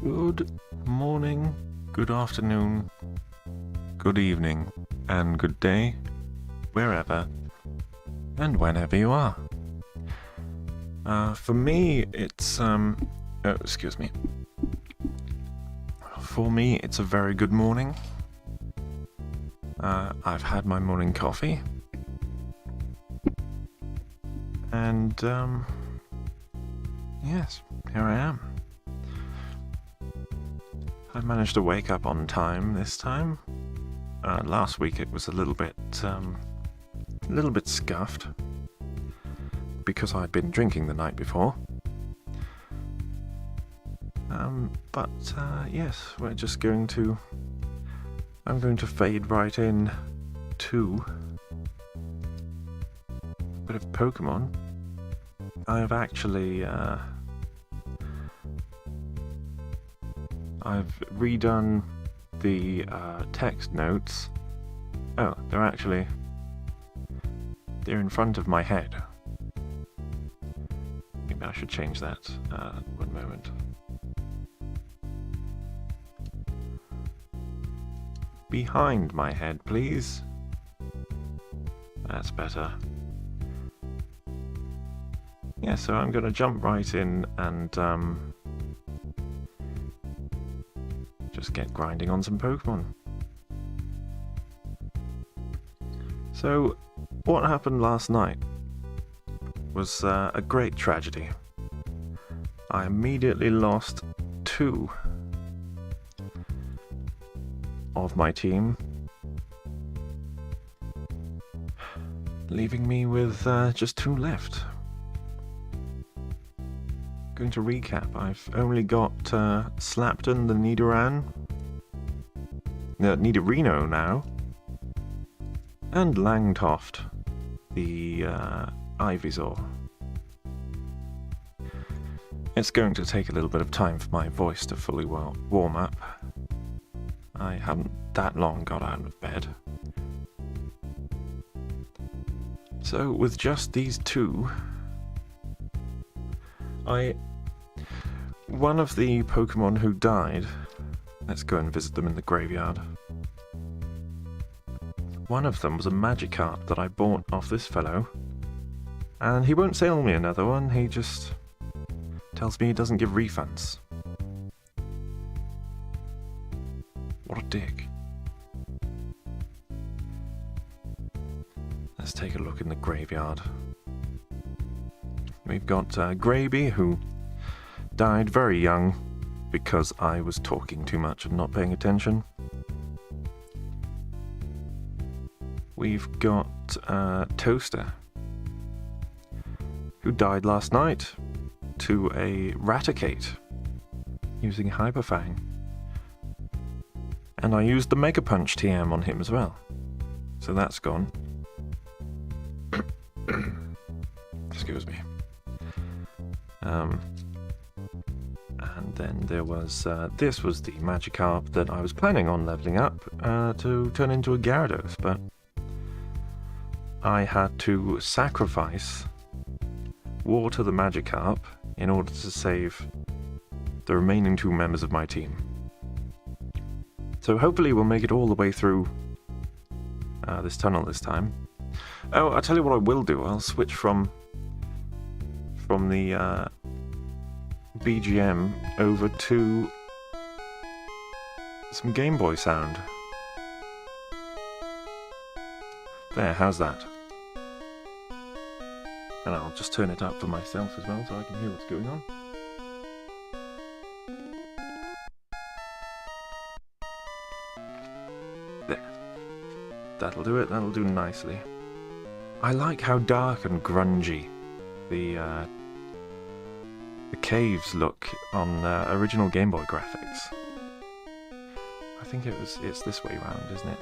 Good morning, good afternoon, good evening, and good day, wherever and whenever you are. For me, it's, excuse me. For me, it's a very good morning. I've had my morning coffee. And, yes, here I am. I managed to wake up on time this time. Last week it was a little bit scuffed because I'd been drinking the night before. But yes, I'm going to fade right in to a bit of Pokémon. I have actually I've redone the text notes. Oh, they're in front of my head. Maybe I should change that. One moment. Behind my head, please. That's better. Yeah, so I'm going to jump right in and just get grinding on some Pokemon. So, what happened last night was a great tragedy. I immediately lost 2 of my team, leaving me with just 2 left. Going to recap, I've only got Slapton the Nidorino now, and Langtoft the Ivysaur. It's going to take a little bit of time for my voice to fully warm up. I haven't that long got out of bed. So with just these 2, one of the Pokemon who died, let's go and visit them in the graveyard. One of them was a Magikarp that I bought off this fellow, and he won't sell me another one, he just tells me he doesn't give refunds. What a dick. Let's take a look in the graveyard. We've got Graby, who died very young because I was talking too much and not paying attention. We've got Toaster, who died last night to a Raticate using Hyper Fang. And I used the Mega Punch TM on him as well. So that's gone. Excuse me. And then there was, this was the Magikarp that I was planning on leveling up to turn into a Gyarados, but I had to sacrifice water the Magikarp in order to save the remaining 2 members of my team. So hopefully we'll make it all the way through this tunnel this time. Oh, I'll tell you what I will do. I'll switch from the BGM over to some Game Boy sound. There, how's that? And I'll just turn it up for myself as well so I can hear what's going on. There. That'll do it, that'll do nicely. I like how dark and grungy the caves look on original Game Boy graphics. I think it's this way round, isn't it?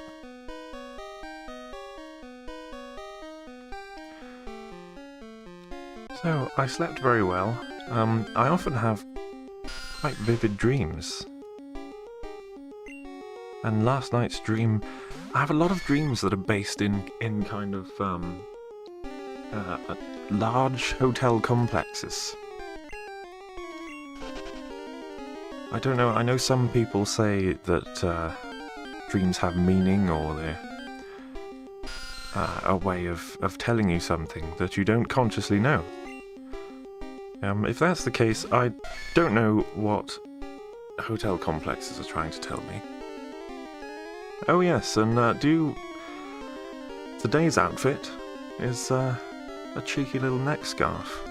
So, I slept very well. I often have quite vivid dreams. And last night's dream, I have a lot of dreams that are based in kind of large hotel complexes. I don't know, I know some people say that dreams have meaning, or they're a way of telling you something that you don't consciously know. If that's the case, I don't know what hotel complexes are trying to tell me. Oh yes, and today's outfit is a cheeky little neck scarf.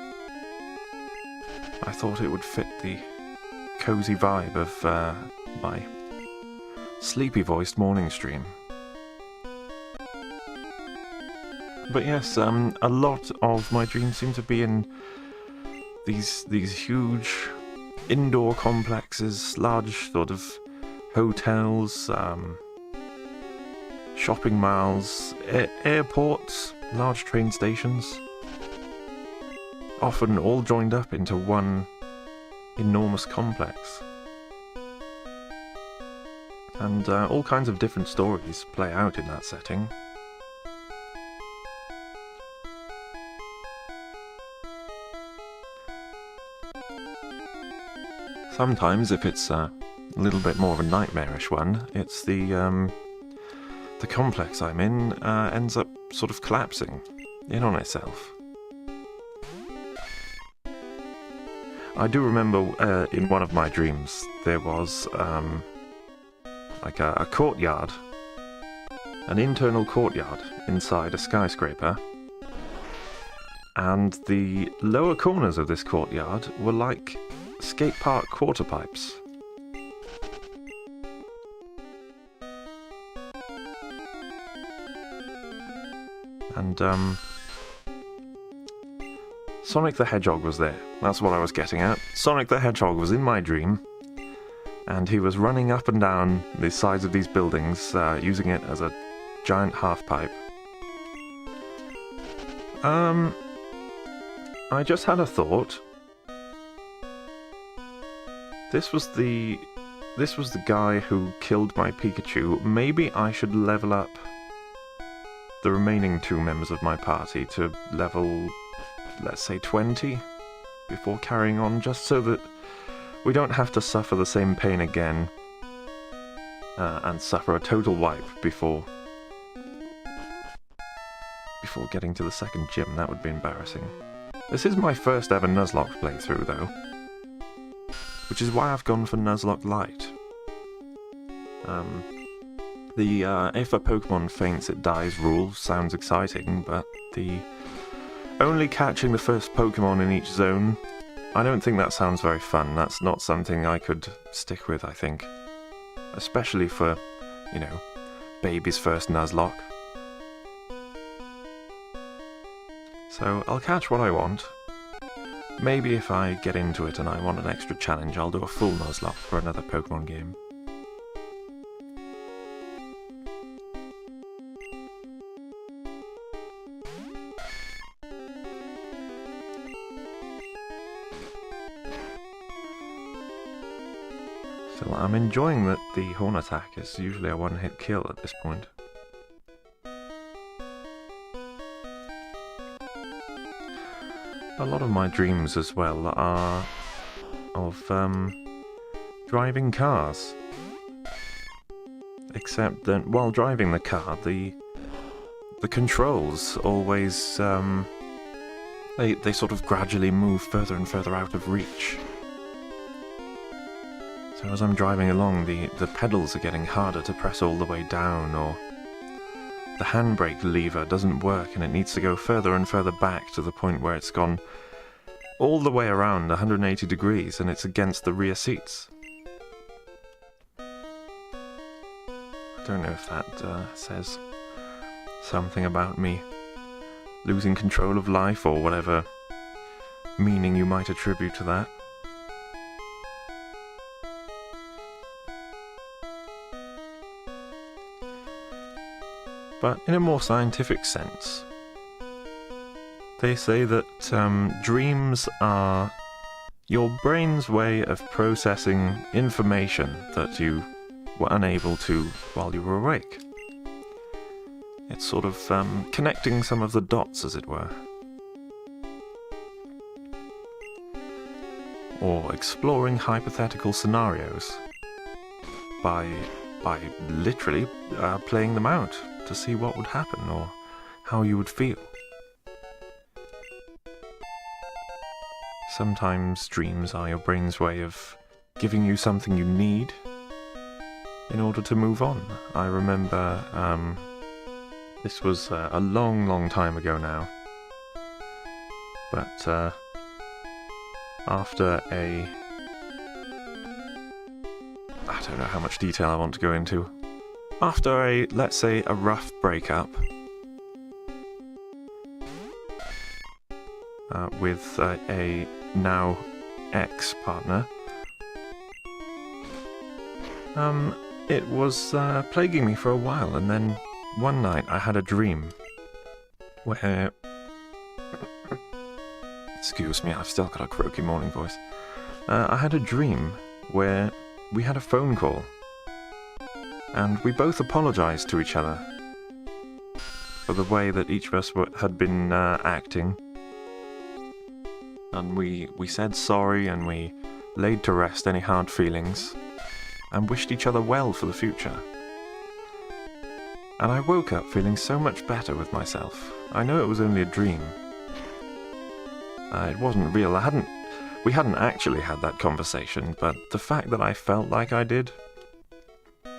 I thought it would fit the cozy vibe of my sleepy-voiced morning stream. But yes, a lot of my dreams seem to be in these huge indoor complexes, large sort of hotels, shopping malls, airports, large train stations, often all joined up into one enormous complex. And all kinds of different stories play out in that setting. Sometimes, if it's a little bit more of a nightmarish one, it's the complex I'm in ends up sort of collapsing in on itself. I do remember in one of my dreams there was like a courtyard, an internal courtyard inside a skyscraper, and the lower corners of this courtyard were like skate park quarter pipes. And Sonic the Hedgehog was there. That's what I was getting at. Sonic the Hedgehog was in my dream, and he was running up and down the sides of these buildings, using it as a giant half pipe. I just had a thought. This was the guy who killed my Pikachu. Maybe I should level up the remaining two members of my party to level, let's say 20, before carrying on, just so that we don't have to suffer the same pain again, and suffer a total wipe before getting to the second gym. That would be embarrassing. This is my first ever Nuzlocke playthrough, though, which is why I've gone for Nuzlocke Lite. If a Pokémon faints it dies rule sounds exciting, but the only catching the first Pokémon in each zone, I don't think that sounds very fun. That's not something I could stick with, I think. Especially for, you know, baby's first Nuzlocke. So I'll catch what I want. Maybe if I get into it and I want an extra challenge, I'll do a full Nuzlocke for another Pokémon game. So I'm enjoying that the horn attack is usually a one-hit kill at this point. A lot of my dreams as well are of driving cars. Except that while driving the car, the controls always they sort of gradually move further and further out of reach. So as I'm driving along, the pedals are getting harder to press all the way down, or the handbrake lever doesn't work and it needs to go further and further back to the point where it's gone all the way around 180 degrees and it's against the rear seats. I don't know if that says something about me losing control of life, or whatever meaning you might attribute to that. But in a more scientific sense, they say that dreams are your brain's way of processing information that you were unable to while you were awake. It's sort of connecting some of the dots, as it were. or exploring hypothetical scenarios by literally playing them out to see what would happen or how you would feel. Sometimes dreams are your brain's way of giving you something you need in order to move on. I remember this was a long time ago now, but after I don't know how much detail I want to go into. After let's say, a rough breakup with a now ex-partner, it was plaguing me for a while, and then one night I had a dream where... Excuse me, I've still got a croaky morning voice. I had a dream where we had a phone call, and we both apologised to each other for the way that each of us had been acting. And we said sorry, and we laid to rest any hard feelings, and wished each other well for the future. And I woke up feeling so much better with myself. I know it was only a dream. It wasn't real. We hadn't actually had that conversation, but the fact that I felt like I did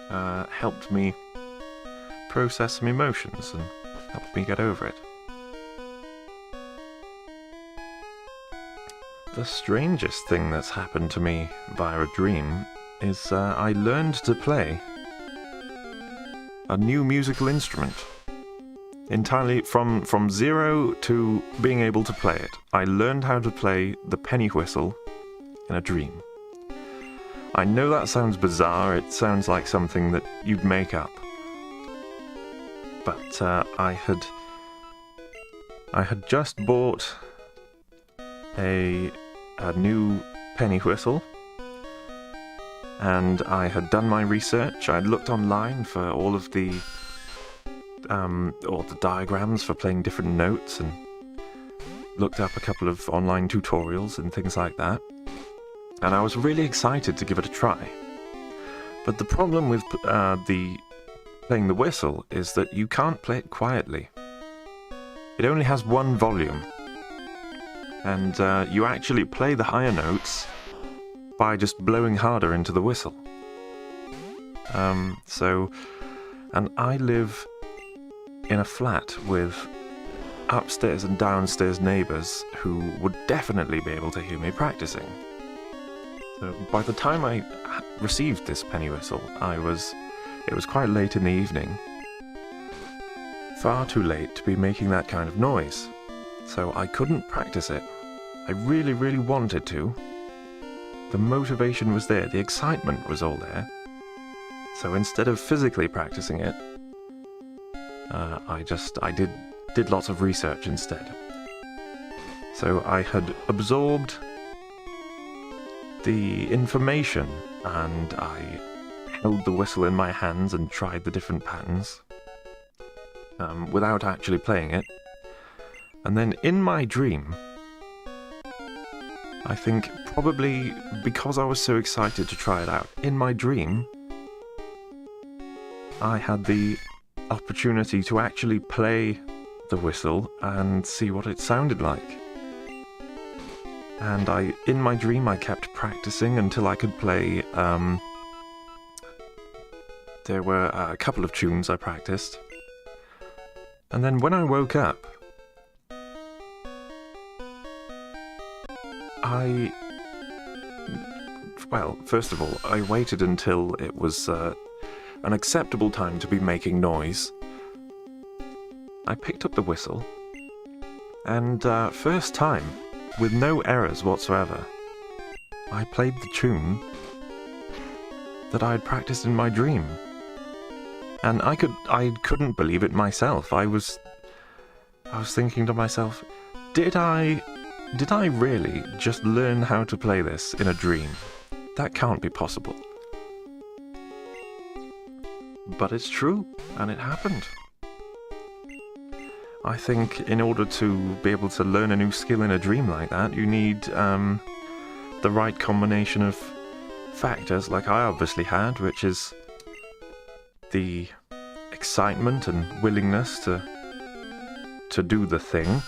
helped me process some emotions and helped me get over it. The strangest thing that's happened to me via a dream is I learned to play a new musical instrument. Entirely from zero to being able to play it. I learned how to play the penny whistle in a dream. I know that sounds bizarre, it sounds like something that you'd make up. But I had just bought a new penny whistle, and I had done my research. I'd looked online for all the diagrams for playing different notes, and looked up a couple of online tutorials and things like that. And I was really excited to give it a try. But the problem with playing the whistle is that you can't play it quietly. It only has one volume, and you actually play the higher notes by just blowing harder into the whistle. And I live in a flat with upstairs and downstairs neighbours who would definitely be able to hear me practicing. So by the time I received this penny whistle, it was quite late in the evening. Far too late to be making that kind of noise. So I couldn't practice it. I really wanted to. The motivation was there, the excitement was all there. So instead of physically practicing it, I did lots of research instead. So I had absorbed the information, and I held the whistle in my hands and tried the different patterns without actually playing it. And then in my dream, I think probably because I was so excited to try it out, in my dream I had the opportunity to actually play the whistle and see what it sounded like. And in my dream I kept practicing until I could play, there were a couple of tunes I practiced. And then when I woke up, well, first of all, I waited until it was an acceptable time to be making noise. I picked up the whistle, and first time, with no errors whatsoever, I played the tune that I had practiced in my dream. And I couldn't believe it myself. I was thinking to myself, did I really just learn how to play this in a dream? That can't be possible. But it's true, and it happened. I think in order to be able to learn a new skill in a dream like that, you need the right combination of factors, like I obviously had, which is the excitement and willingness to do the thing,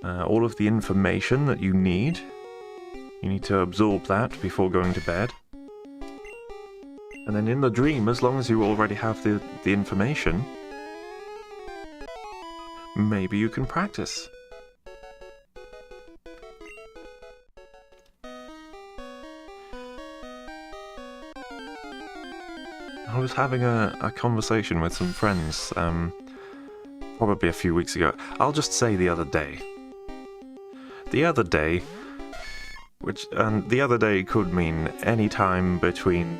all of the information that you need to absorb that before going to bed. And then in the dream, as long as you already have the information, maybe you can practice. I was having a conversation with some friends, probably a few weeks ago. I'll just say the other day. The other day, the other day could mean any time between...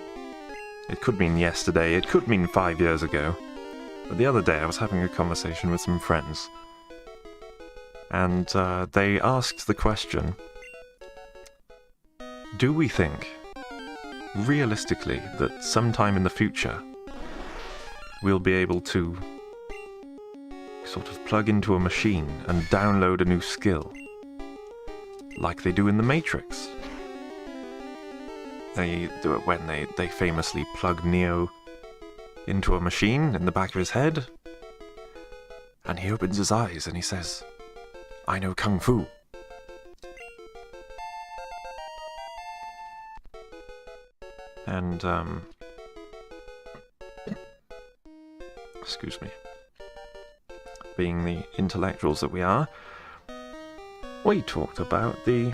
It could mean yesterday, it could mean 5 years ago. But the other day I was having a conversation with some friends. And they asked the question, do we think, realistically, that sometime in the future we'll be able to sort of plug into a machine and download a new skill, like they do in the Matrix? They do it when they famously plug Neo into a machine in the back of his head, and he opens his eyes and he says, "I know Kung Fu." And, excuse me, being the intellectuals that we are, we talked about the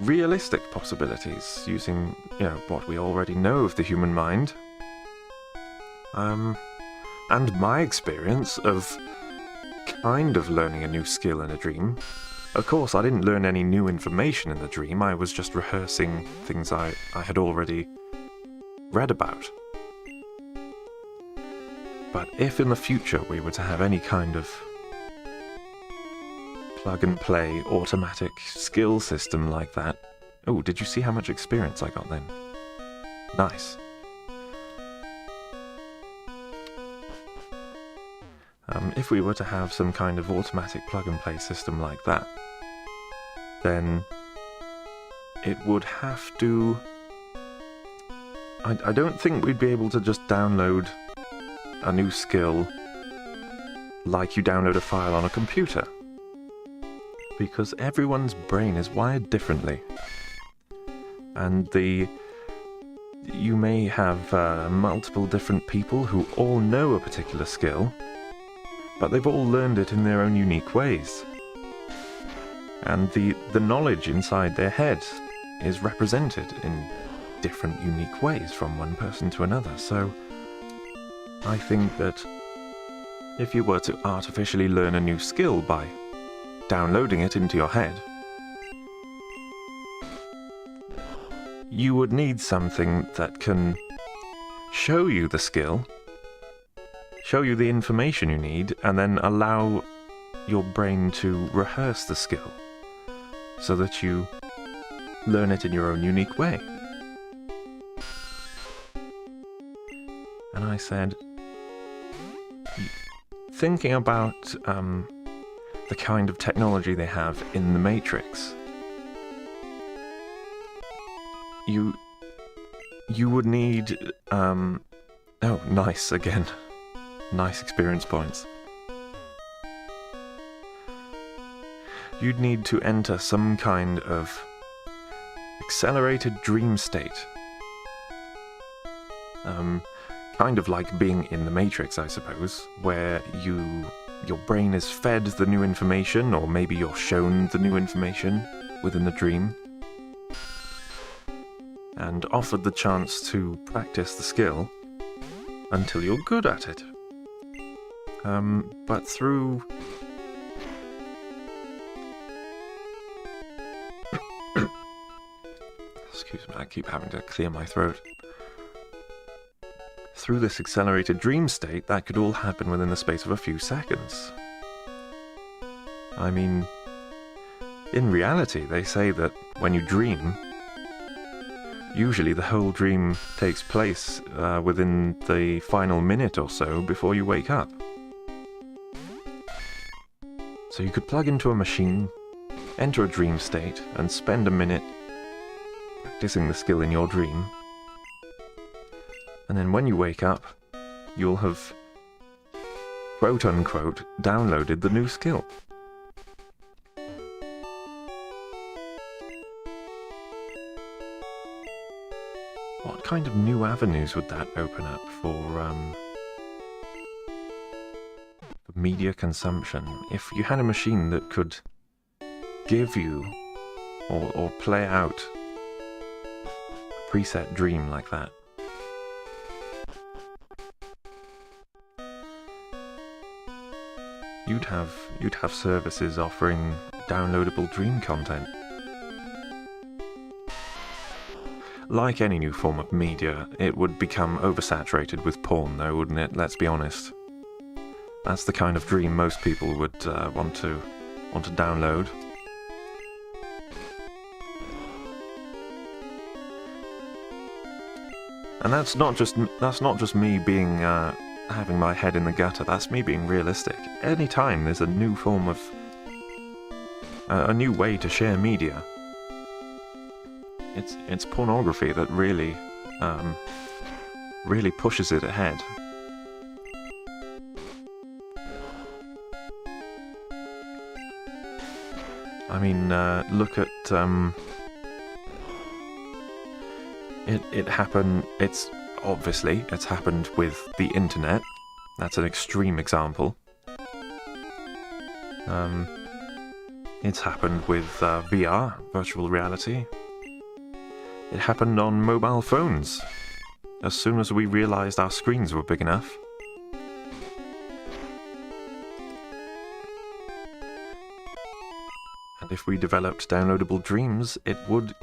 realistic possibilities using, what we already know of the human mind. And my experience of kind of learning a new skill in a dream. Of course, I didn't learn any new information in the dream, I was just rehearsing things I had already read about. But if in the future we were to have any kind of plug-and-play automatic skill system like that... Oh, did you see how much experience I got then? Nice. If we were to have some kind of automatic plug-and-play system like that, then it would have to... I don't think we'd be able to just download a new skill like you download a file on a computer, because everyone's brain is wired differently, and you may have multiple different people who all know a particular skill, but they've all learned it in their own unique ways, and the knowledge inside their head is represented in different unique ways from one person to another. So I think that if you were to artificially learn a new skill by downloading it into your head, you would need something that can show you the skill, show you the information you need, and then allow your brain to rehearse the skill so that you learn it in your own unique way. And I said, thinking about the kind of technology they have in the Matrix, you would need... oh, nice again. Nice experience points. You'd need to enter some kind of accelerated dream state. Kind of like being in the Matrix, I suppose, where your brain is fed the new information, or maybe you're shown the new information within the dream, and offered the chance to practice the skill until you're good at it. But through... Excuse me, I keep having to clear my throat. Through this accelerated dream state, that could all happen within the space of a few seconds. I mean, in reality, they say that when you dream, usually the whole dream takes place within the final minute or so before you wake up. So you could plug into a machine, enter a dream state, and spend a minute practicing the skill in your dream. And then when you wake up, you'll have, quote-unquote, downloaded the new skill. What kind of new avenues would that open up for media consumption? If you had a machine that could give you or play out a preset dream like that. You'd have services offering downloadable dream content. Like any new form of media, it would become oversaturated with porn though, wouldn't it? Let's be honest. That's the kind of dream most people would want to download. And that's not just me being having my head in the gutter. That's me being realistic. Anytime there's a new form of a new way to share media, it's pornography that really pushes it ahead. I mean, look at it happened. It's happened with the internet. That's an extreme example. It's happened with VR, virtual reality. It happened on mobile phones. As soon as we realized our screens were big enough. And if we developed downloadable dreams, it would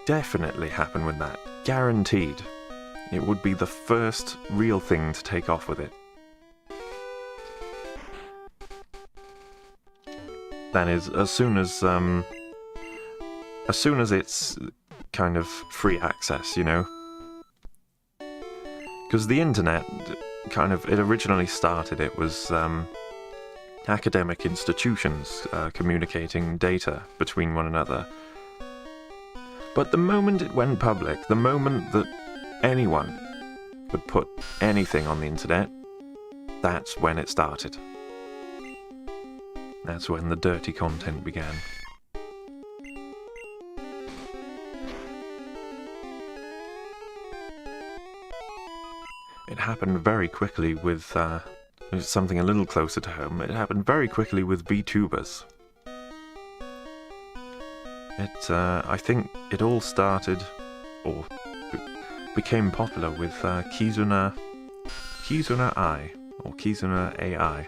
definitely happen with that. Guaranteed. It would be the first real thing to take off with it. That is, as soon as it's kind of free access, you know? Because the internet, it originally started, it was academic institutions communicating data between one another. But the moment it went public, the moment that anyone could put anything on the internet, that's when it started. That's when the dirty content began. It happened very quickly with something a little closer to home. It happened very quickly with VTubers. I think it all started, or became popular with Kizuna AI, or Kizuna AI.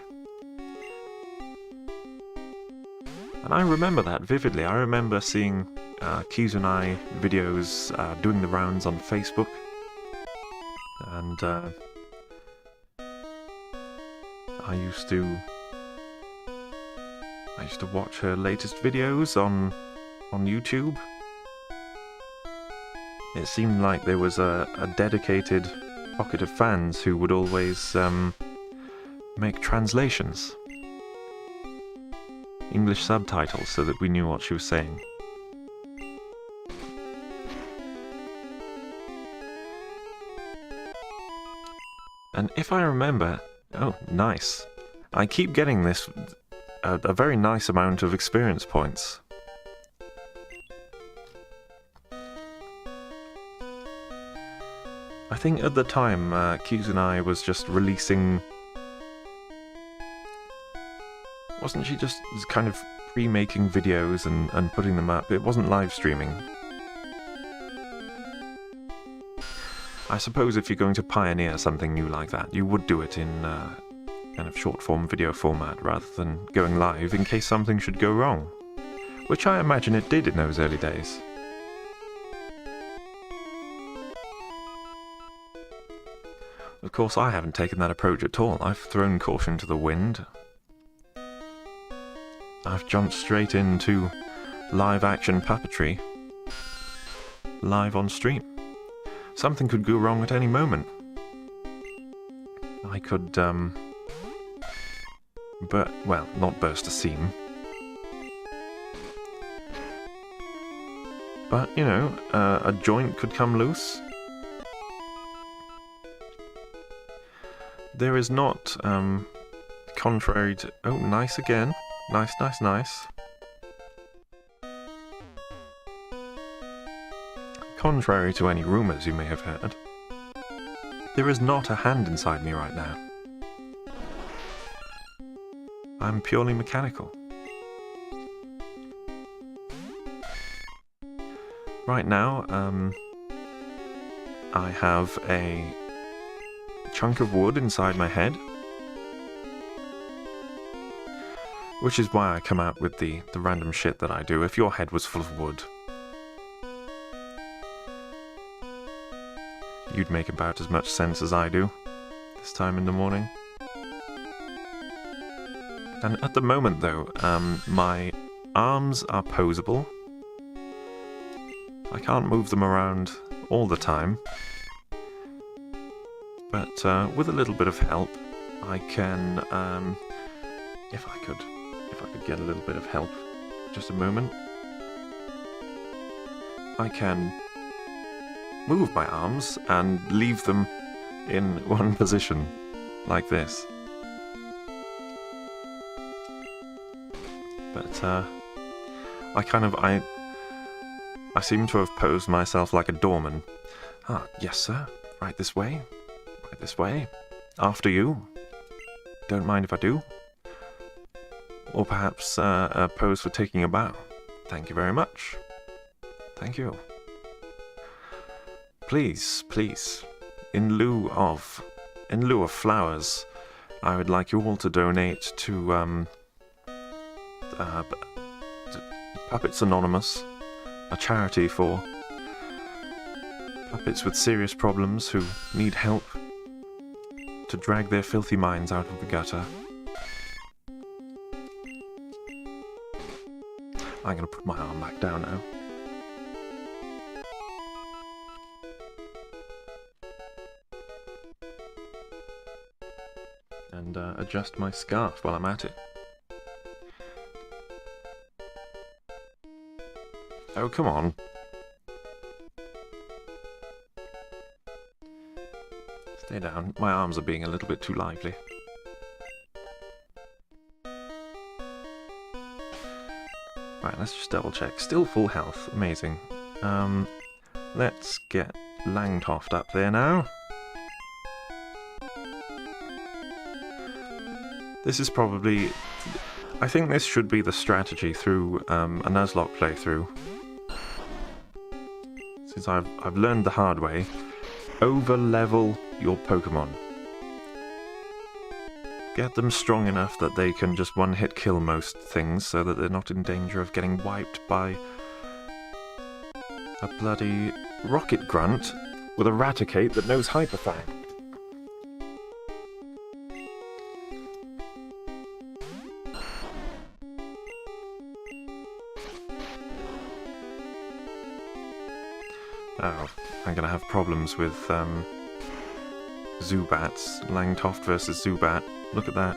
And I remember that vividly. I remember seeing Kizuna videos doing the rounds on Facebook. And I used to watch her latest videos on YouTube. It seemed like there was a dedicated pocket of fans who would always make translations, English subtitles, so that we knew what she was saying. And if I remember... Oh, nice. I keep getting this... a very nice amount of experience points. I think at the time, Kizunai was just releasing... Wasn't she just kind of pre-making videos and putting them up? It wasn't live streaming. I suppose if you're going to pioneer something new like that, you would do it in kind of short-form video format rather than going live in case something should go wrong. Which I imagine it did in those early days. Of course, I haven't taken that approach at all. I've thrown caution to the wind. I've jumped straight into live-action puppetry. Live on stream. Something could go wrong at any moment. I could, well, not burst a seam. But, you know, a joint could come loose. There is not, contrary to... Oh, nice again. Nice, nice, nice. Contrary to any rumours you may have heard, there is not a hand inside me right now. I'm purely mechanical. Right now, I have a chunk of wood inside my head, which is why I come out with the random shit that I do. If your head was full of wood, you'd make about as much sense as I do this time in the morning. And at the moment, though, my arms are posable. I can't move them around all the time, but with a little bit of help, I can, if I could get a little bit of help, just a moment, I can move my arms and leave them in one position, like this. But I seem to have posed myself like a doorman. Ah, yes, sir. Right this way. Right this way. After you. Don't mind if I do. Or perhaps a pose for taking a bow. Thank you very much. Thank you. Please, please, in lieu of flowers, I would like you all to donate to Puppets Anonymous, a charity for puppets with serious problems who need help to drag their filthy minds out of the gutter. I'm gonna put my arm back down now. And adjust my scarf while I'm at it. Oh, come on. Stay down. My arms are being a little bit too lively. Right, let's just double check. Still full health. Amazing. Let's get Langtoft up there now. This is probably... I think this should be the strategy through a Nuzlite playthrough. Since I've learned the hard way. Over-level your Pokémon. Get them strong enough that they can just one-hit kill most things so that they're not in danger of getting wiped by a bloody rocket grunt with a Raticate that knows Hyper Fang. Oh, I'm gonna have problems with Zubats. Langtoft versus Zubat. Look at that.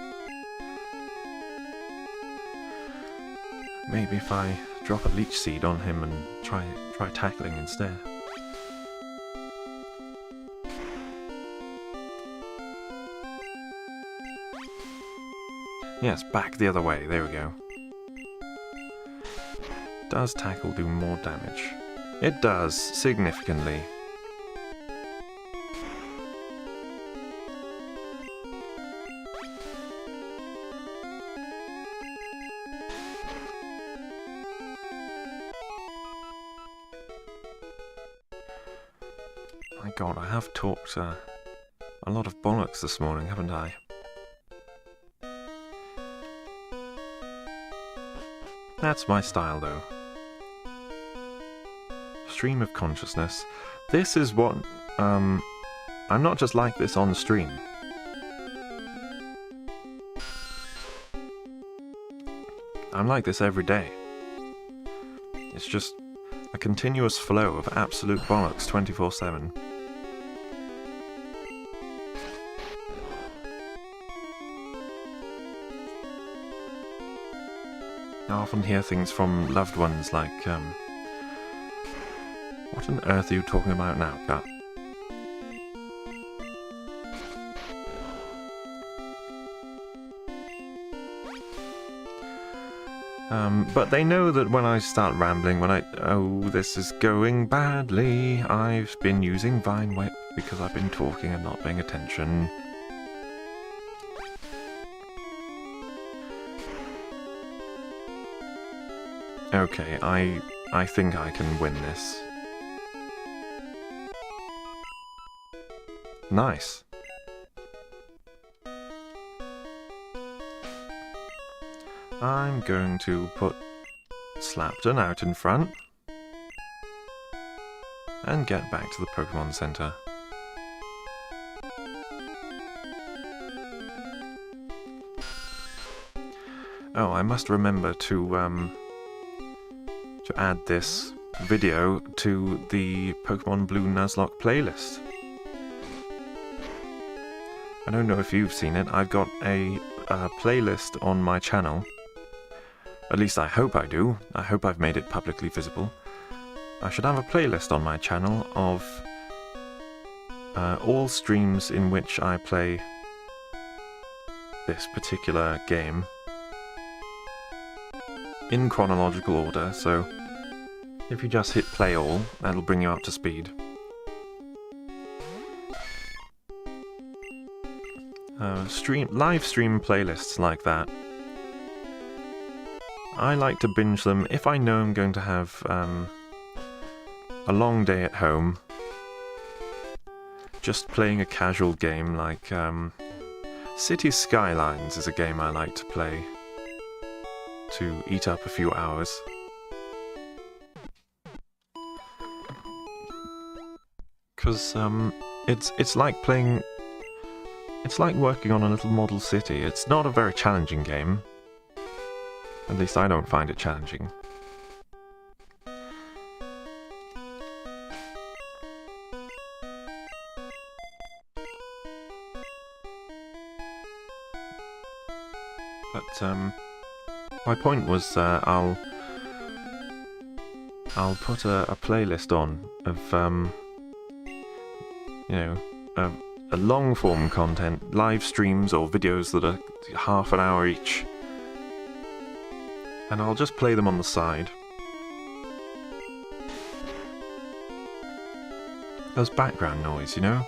Maybe if I drop a Leech Seed on him and try tackling instead. Yes, back the other way. There we go. Does tackle do more damage? It does, significantly. My god, I have talked a lot of bollocks this morning, haven't I? That's my style, though. Stream of consciousness. This is what... I'm not just like this on stream. I'm like this every day. It's just a continuous flow of absolute bollocks 24/7. I often hear things from loved ones like, What on earth are you talking about now, Cat? But they know that when I start rambling, oh, this is going badly. I've been using Vine Whip because I've been talking and not paying attention. Okay, I think I can win this. Nice. I'm going to put Slapton out in front and get back to the Pokémon Center. Oh, I must remember to add this video to the Pokémon Blue Nuzlocke playlist. I don't know if you've seen it. I've got a playlist on my channel. At least I hope I do. I hope I've made it publicly visible. I should have a playlist on my channel of all streams in which I play this particular game in chronological order, so if you just hit play all, that'll bring you up to speed. Live stream playlists like that, I like to binge them if I know I'm going to have a long day at home. Just playing a casual game like City Skylines is a game I like to play to eat up a few hours. Because it's like playing... It's like working on a little model city. It's not a very challenging game. At least I don't find it challenging. But my point was I'll put a playlist on of you know, a long form content, live streams or videos that are half an hour each, and I'll just play them on the side as background noise, you know?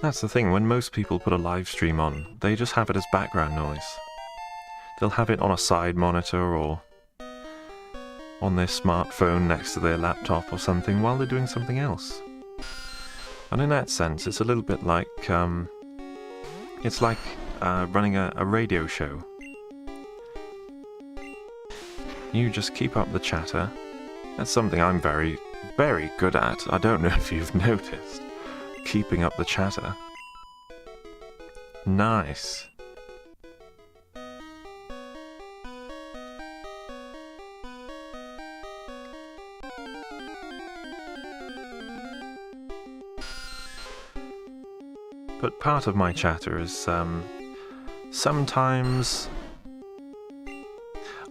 That's the thing, when most people put a live stream on, they just have it as background noise. They'll have it on a side monitor or on their smartphone next to their laptop or something while they're doing something else. And in that sense, it's a little bit like, it's like running a radio show. You just keep up the chatter. That's something I'm very, very good at. I don't know if you've noticed. Keeping up the chatter. Nice. But part of my chatter is, sometimes...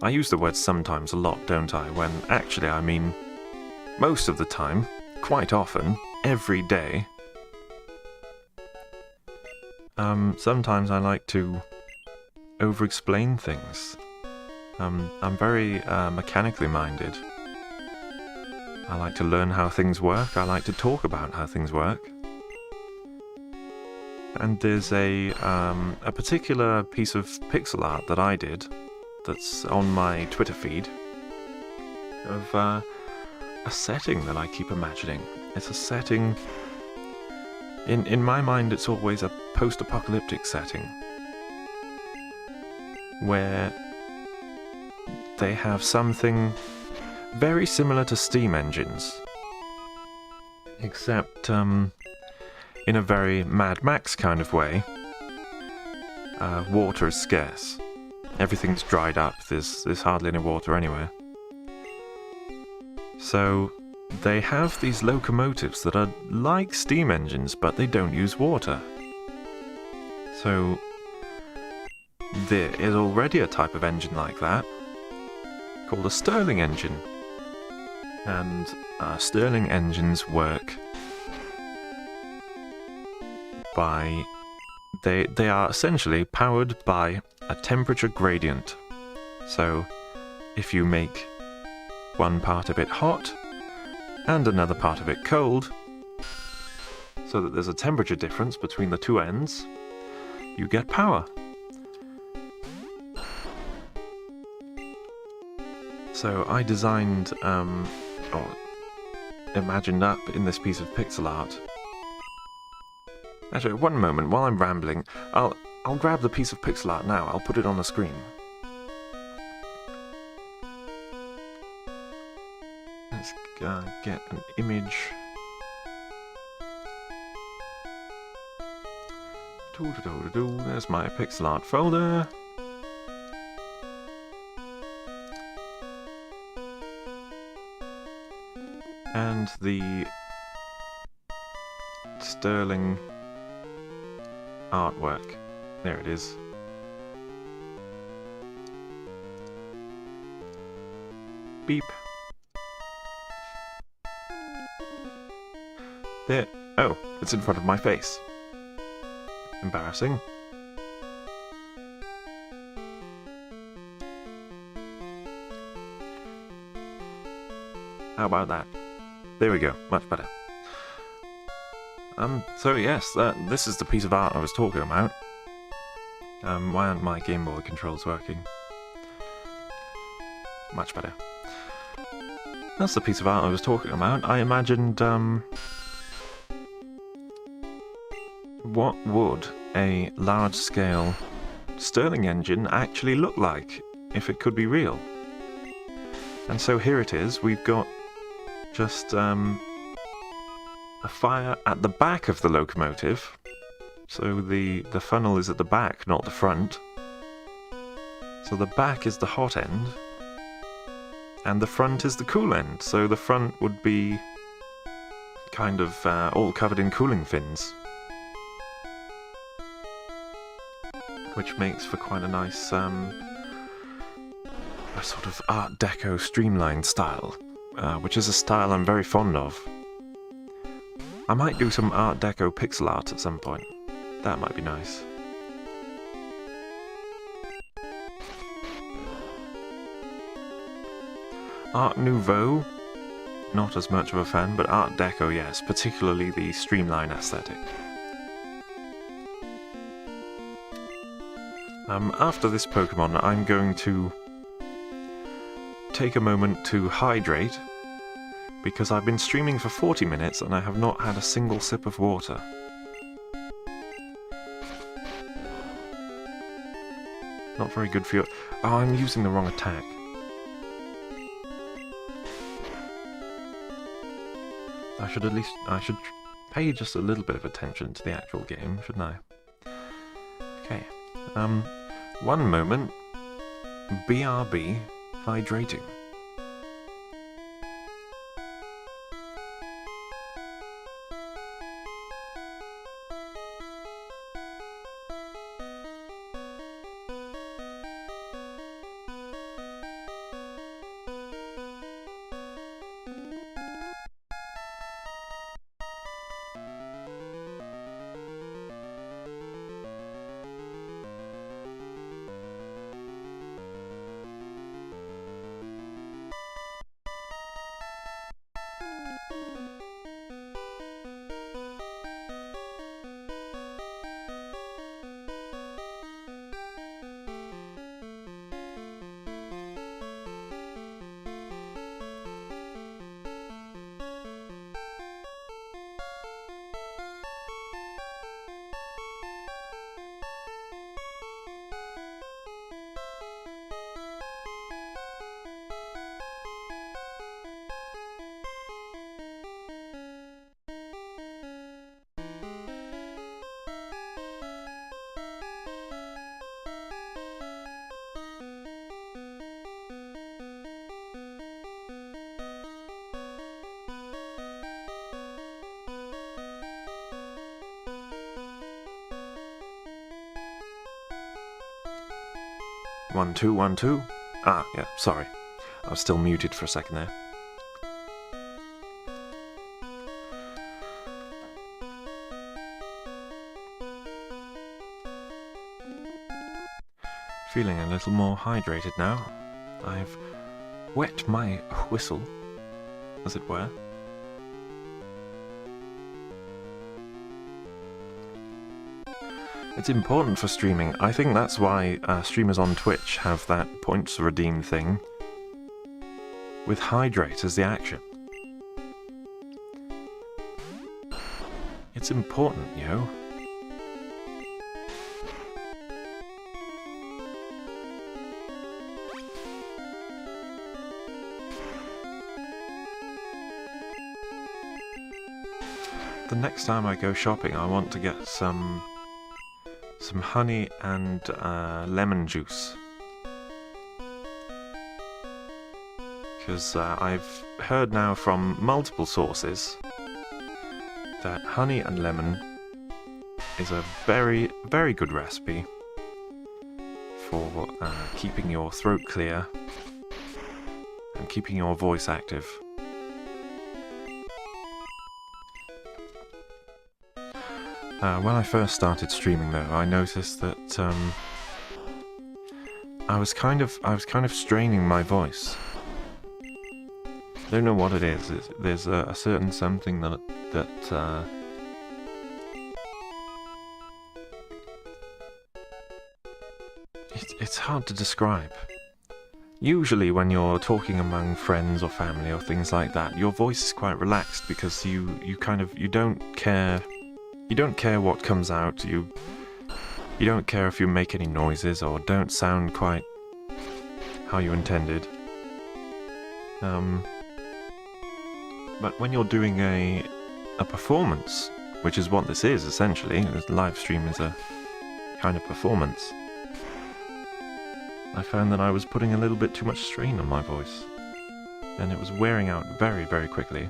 I use the word sometimes a lot, don't I? When actually I mean most of the time, quite often, every day. Sometimes I like to over-explain things. I'm very mechanically minded. I like to learn how things work. I like to talk about how things work. And there's a particular piece of pixel art that I did that's on my Twitter feed of a setting that I keep imagining. It's a setting... In my mind, it's always a post-apocalyptic setting where they have something very similar to steam engines, except in a very Mad Max kind of way. Water is scarce. Everything's dried up. There's hardly any water anywhere. So they have these locomotives that are like steam engines, but they don't use water. So there is already a type of engine like that, called a Stirling engine. And Stirling engines work by... They are essentially powered by a temperature gradient. So if you make one part of it hot and another part of it cold, so that there's a temperature difference between the two ends, you get power. So I designed, or imagined up in this piece of pixel art. Actually, one moment, while I'm rambling, I'll grab the piece of pixel art now, I'll put it on the screen. Let's get an image. There's my pixel art folder. And the Stirling artwork. There it is. Beep. There. Oh, it's in front of my face. Embarrassing. How about that? There we go, much better. So yes, this is the piece of art I was talking about. Why aren't my Game Boy controls working? Much better. That's the piece of art I was talking about. I imagined, what would a large-scale Stirling engine actually look like if it could be real? And so here it is. We've got just a fire at the back of the locomotive. So the funnel is at the back, not the front. So the back is the hot end, and the front is the cool end. So the front would be kind of all covered in cooling fins, which makes for quite a nice a sort of Art Deco streamlined style, which is a style I'm very fond of. I might do some Art Deco pixel art at some point. That might be nice. Art Nouveau, not as much of a fan, but Art Deco, yes, particularly the streamline aesthetic. After this Pokémon, I'm going to take a moment to hydrate, because I've been streaming for 40 minutes and I have not had a single sip of water. Not very good for you. Oh, I'm using the wrong attack. I should pay just a little bit of attention to the actual game, shouldn't I? Okay. One moment. BRB hydrating. One, two, 1, 2. Ah, yeah, sorry. I was still muted for a second there. Feeling a little more hydrated now. I've wet my whistle, as it were. It's important for streaming. I think that's why streamers on Twitch have that points redeem thing with hydrate as the action. It's important, yo. The next time I go shopping, I want to get some honey and lemon juice. Because I've heard now from multiple sources that honey and lemon is a very, very good recipe for keeping your throat clear and keeping your voice active. When I first started streaming, though, I noticed that I was kind of straining my voice. I don't know what it is. There's a certain something that it's hard to describe. Usually, when you're talking among friends or family or things like that, your voice is quite relaxed because you don't care. You don't care what comes out, you don't care if you make any noises or don't sound quite how you intended. But when you're doing a performance, which is what this is essentially, this live stream is a kind of performance, I found that I was putting a little bit too much strain on my voice, and it was wearing out very, very quickly.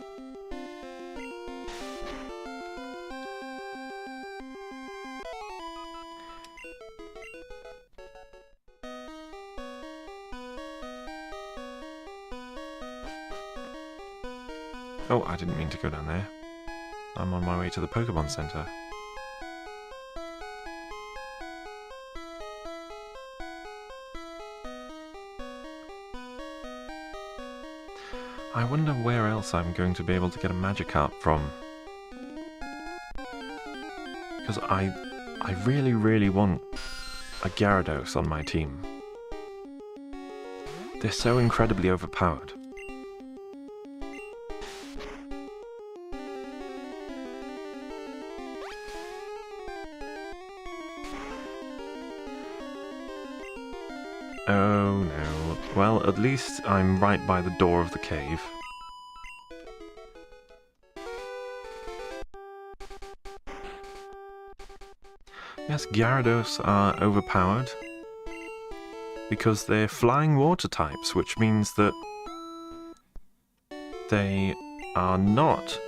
Oh, I didn't mean to go down there. I'm on my way to the Pokémon Center. I wonder where else I'm going to be able to get a Magikarp from. Because I really, really want a Gyarados on my team. They're so incredibly overpowered. Oh no. Well, at least I'm right by the door of the cave. Yes, Gyarados are overpowered because they're flying water types, which means that they are not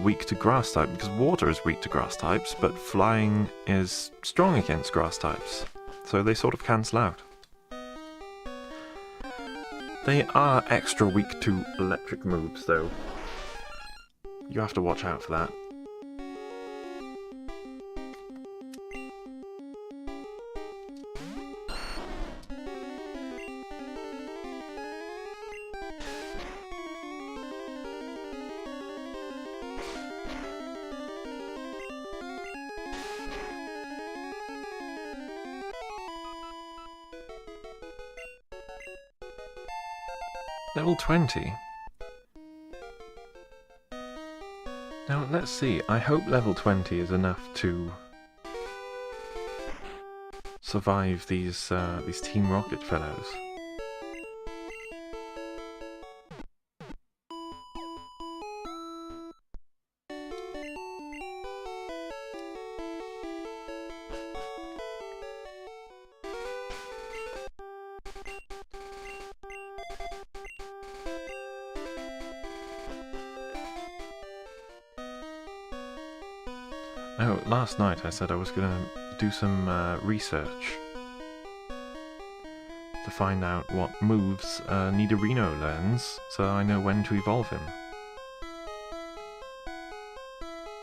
weak to grass type, because water is weak to grass types, but flying is strong against grass types, so they sort of cancel out. They are extra weak to electric moves, though. You have to watch out for that. Level 20. Now, let's see. I hope level 20 is enough to survive these Team Rocket fellows. Oh, last night I said I was going to do some research to find out what moves Nidorino learns, so I know when to evolve him.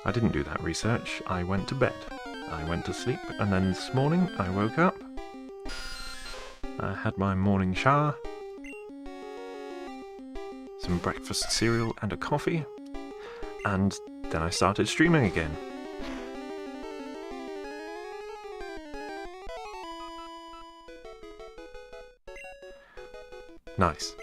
I didn't do that research. I went to bed. I went to sleep, and then this morning I woke up, I had my morning shower, some breakfast cereal and a coffee, and then I started streaming again. Nice.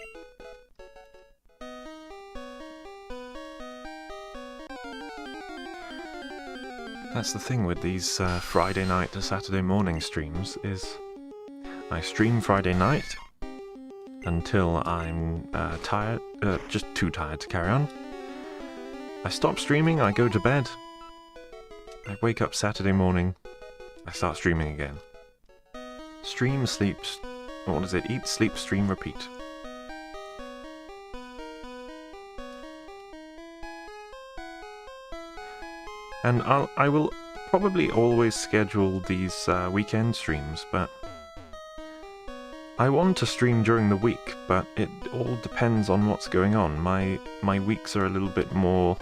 That's the thing with these Friday night to Saturday morning streams, is I stream Friday night until I'm tired, just too tired to carry on. I stop streaming, I go to bed, I wake up Saturday morning, I start streaming again. Stream, sleep, what is it? Eat, sleep, stream, repeat. And I will probably always schedule these weekend streams, but I want to stream during the week, but it all depends on what's going on. My weeks are a little bit more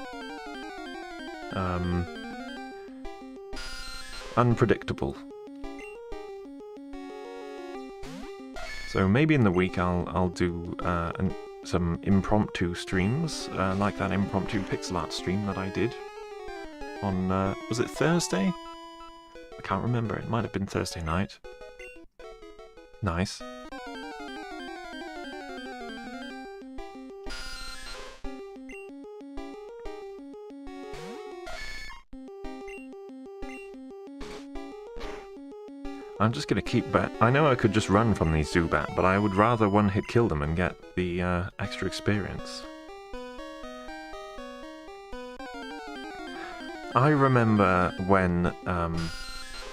unpredictable. So maybe in the week I'll do some impromptu streams, like that impromptu pixel art stream that I did on, was it Thursday? I can't remember, it might have been Thursday night. Nice. I'm just gonna keep back. I know I could just run from these Zubat, but I would rather one-hit kill them and get the extra experience. I remember when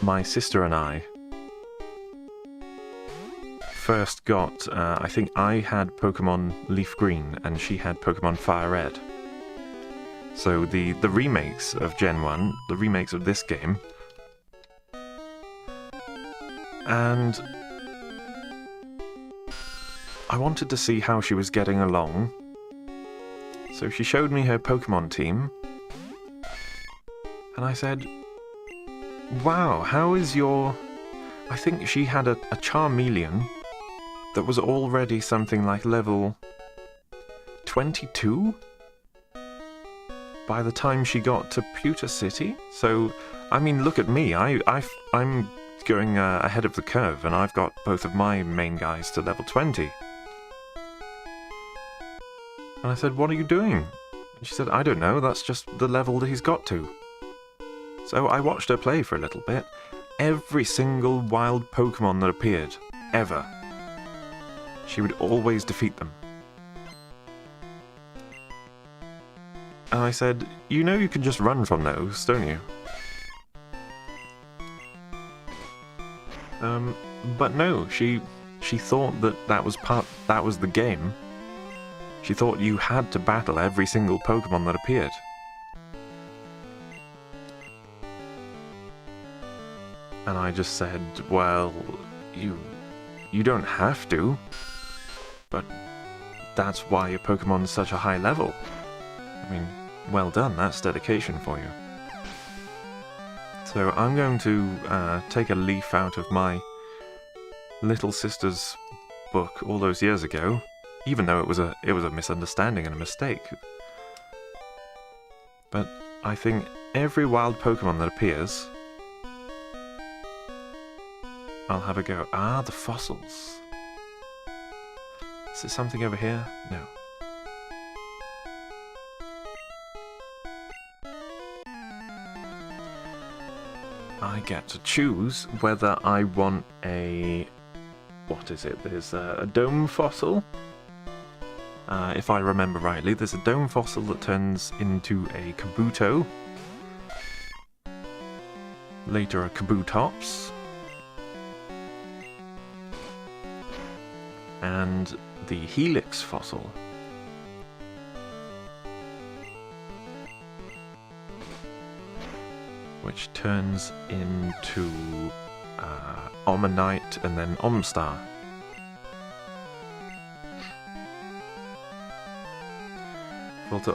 my sister and I first got, I think I had Pokemon Leaf Green and she had Pokemon Fire Red. So the remakes of Gen 1, the remakes of this game, and I wanted to see how she was getting along. So she showed me her Pokemon team, and I said, wow, how is your... I think she had a Charmeleon that was already something like level 22 by the time she got to Pewter City. So, I mean, look at me, I'm going ahead of the curve, and I've got both of my main guys to level 20. And I said, what are you doing? And she said, I don't know, that's just the level that he's got to. So I watched her play for a little bit. Every single wild Pokemon that appeared, ever, she would always defeat them. And I said, you know you can just run from those, don't you? But no, she thought that was the game. She thought you had to battle every single Pokemon that appeared. And I just said, well, you don't have to, but that's why your Pokemon's such a high level. I mean, well done, that's dedication for you. So I'm going to take a leaf out of my little sister's book all those years ago, even though it was a misunderstanding and a mistake. But I think every wild Pokemon that appears, I'll have a go. Ah, the fossils. Is there something over here? No. I get to choose whether I want a... what is it? There's a dome fossil. If I remember rightly, there's a dome fossil that turns into a Kabuto. Later a Kabutops. And the Helix fossil. Which turns into Omanyte and then Omstar.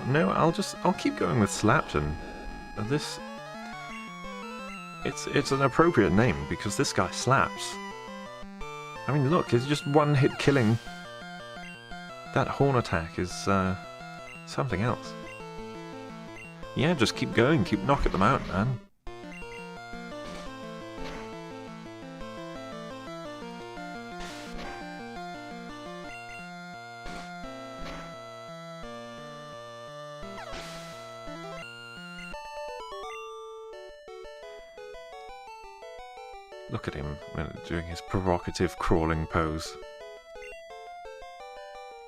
No, I'll keep going with Slapton. This, it's an appropriate name because this guy slaps. I mean, look, it's just one hit killing. That horn attack is something else. Yeah, just keep going, keep knocking them out, man. Look at him doing his provocative crawling pose.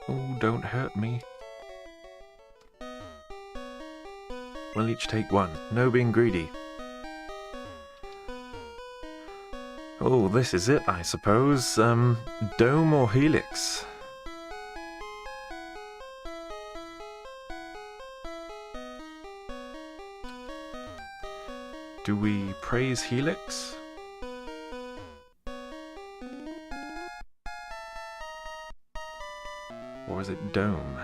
Oh, don't hurt me. We'll each take one. No being greedy. Oh, this is it, I suppose. Dome or Helix? Do we praise Helix? Or is it Dome?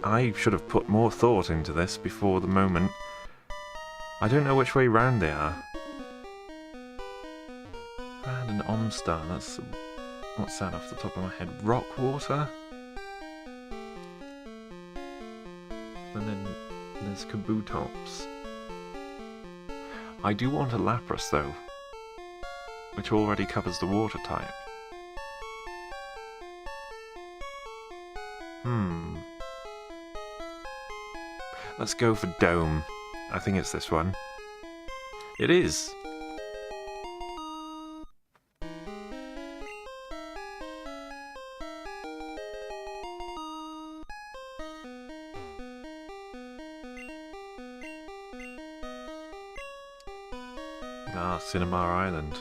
I should have put more thought into this before the moment. I don't know which way round they are. And an Omstar, that's... what's that off the top of my head? Rockwater? And then there's Kabutops. I do want a Lapras though, which already covers the water type. Let's go for Dome. I think it's this one. It is! Ah, Cinnabar Island.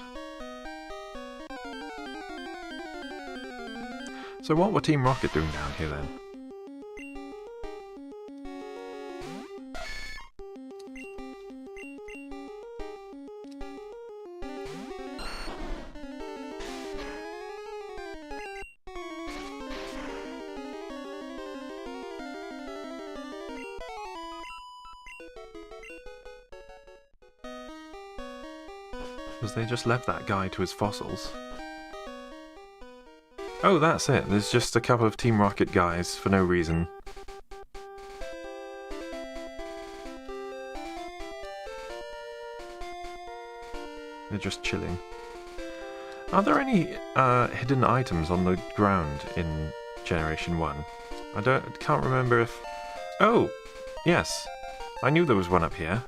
So what were Team Rocket doing down here then? Because they just left that guy to his fossils. Oh, that's it. There's just a couple of Team Rocket guys for no reason. They're just chilling. Are there any hidden items on the ground in Generation 1? Can't remember if... Oh! Yes. I knew there was one up here.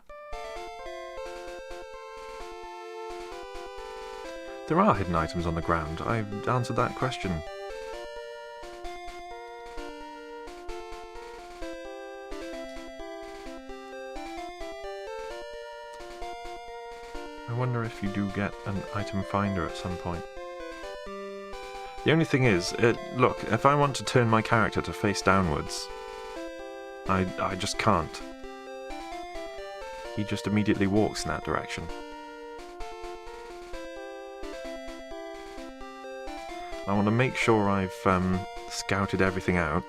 There are hidden items on the ground. I answered that question. I wonder if you do get an item finder at some point. The only thing is, look, if I want to turn my character to face downwards, I just can't. He just immediately walks in that direction. I want to make sure I've scouted everything out.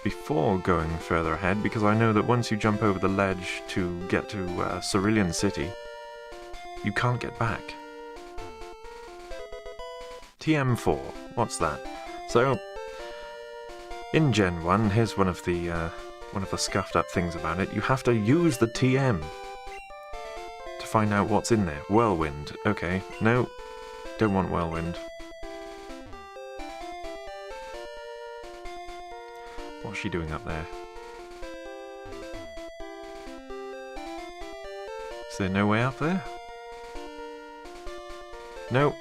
Before going further ahead, because I know that once you jump over the ledge to get to Cerulean City, you can't get back. Ep.4, what's that? So, in Gen 1, here's one of the scuffed up things about it. You have to use the TM to find out what's in there. Whirlwind. Okay, no, don't want Whirlwind. What's she doing up there? Is there no way up there? No.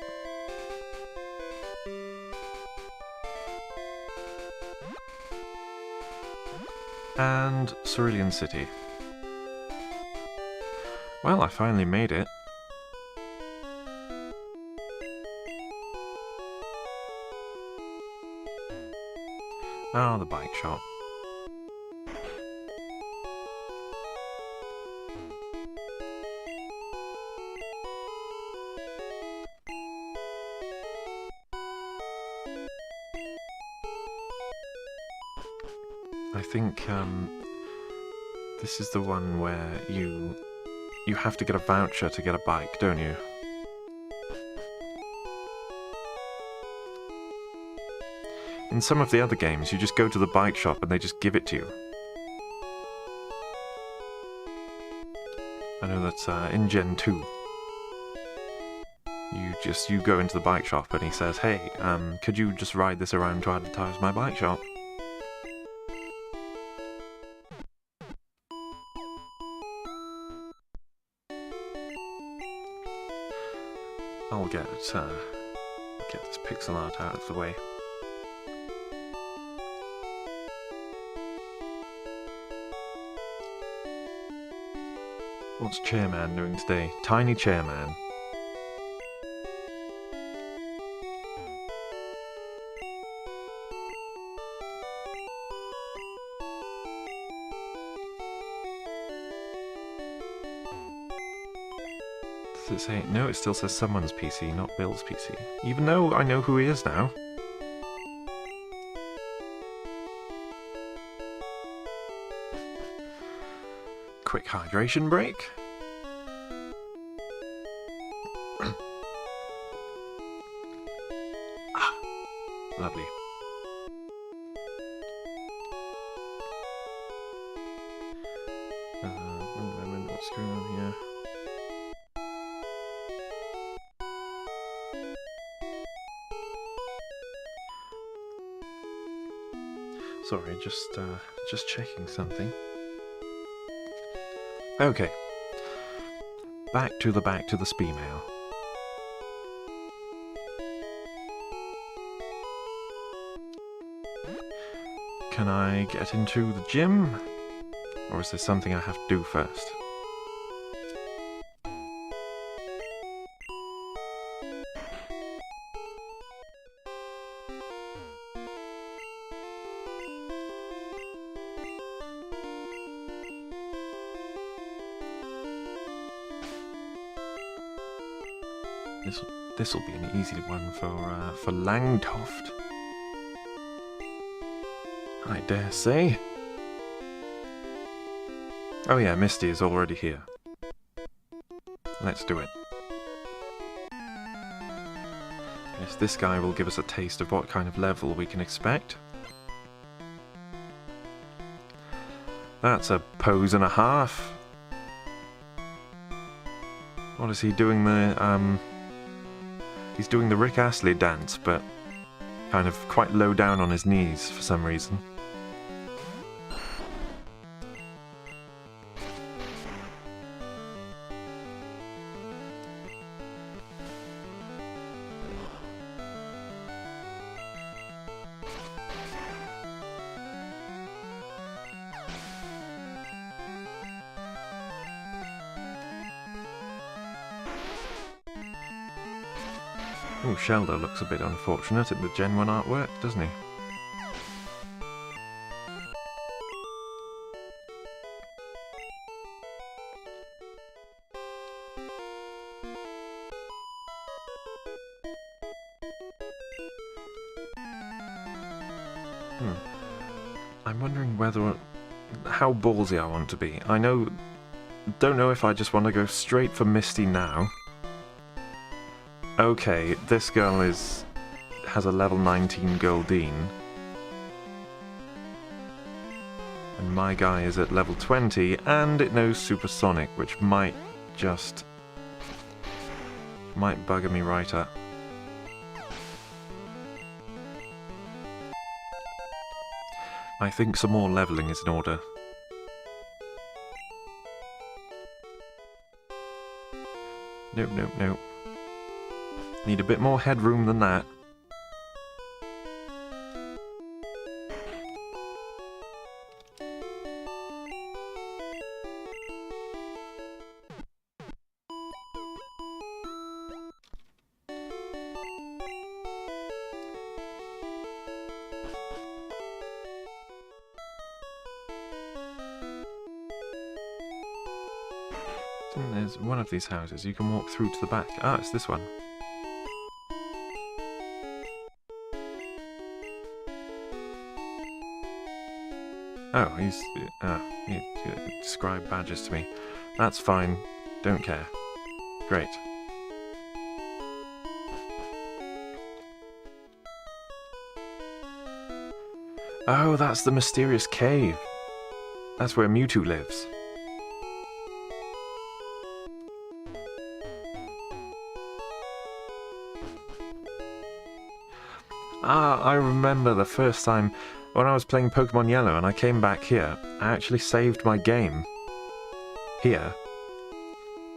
And Cerulean City. Well, I finally made it. Ah, the bike shop. I think this is the one where you have to get a voucher to get a bike, don't you? In some of the other games, you just go to the bike shop and they just give it to you. I know that's in Gen 2. You go into the bike shop and he says, hey, could you just ride this around to advertise my bike shop? I'll get this pixel art out of the way. What's Chairman doing today? Tiny Chairman. Does it say? No, it still says someone's PC, not Bill's PC. Even though I know who he is now. Quick hydration break. Lovely. One moment, what's going on here? Sorry, just checking something. Okay. Back to the spee mail. Can I get into the gym? Or is there something I have to do first? This'll be an easy one for Langtoft, I dare say. Oh yeah, Misty is already here. Let's do it. Yes, this guy will give us a taste of what kind of level we can expect. That's a pose and a half. What is he doing He's doing the Rick Astley dance, but kind of quite low down on his knees for some reason. Oh, Sheldo looks a bit unfortunate in the Gen 1 artwork, doesn't he? I'm wondering how ballsy I want to be. Don't know if I just want to go straight for Misty now. Okay, this girl has a level 19 Goldeen. And my guy is at level 20, and it knows Supersonic, which might bugger me right up. I think some more leveling is in order. Nope, nope, nope. Need a bit more headroom than that. And there's one of these houses. You can walk through to the back. Ah, it's this one. Oh, he described badges to me. That's fine. Don't care. Great. Oh, that's the mysterious cave. That's where Mewtwo lives. Ah, I remember the first time when I was playing Pokemon Yellow and I came back here, I actually saved my game here.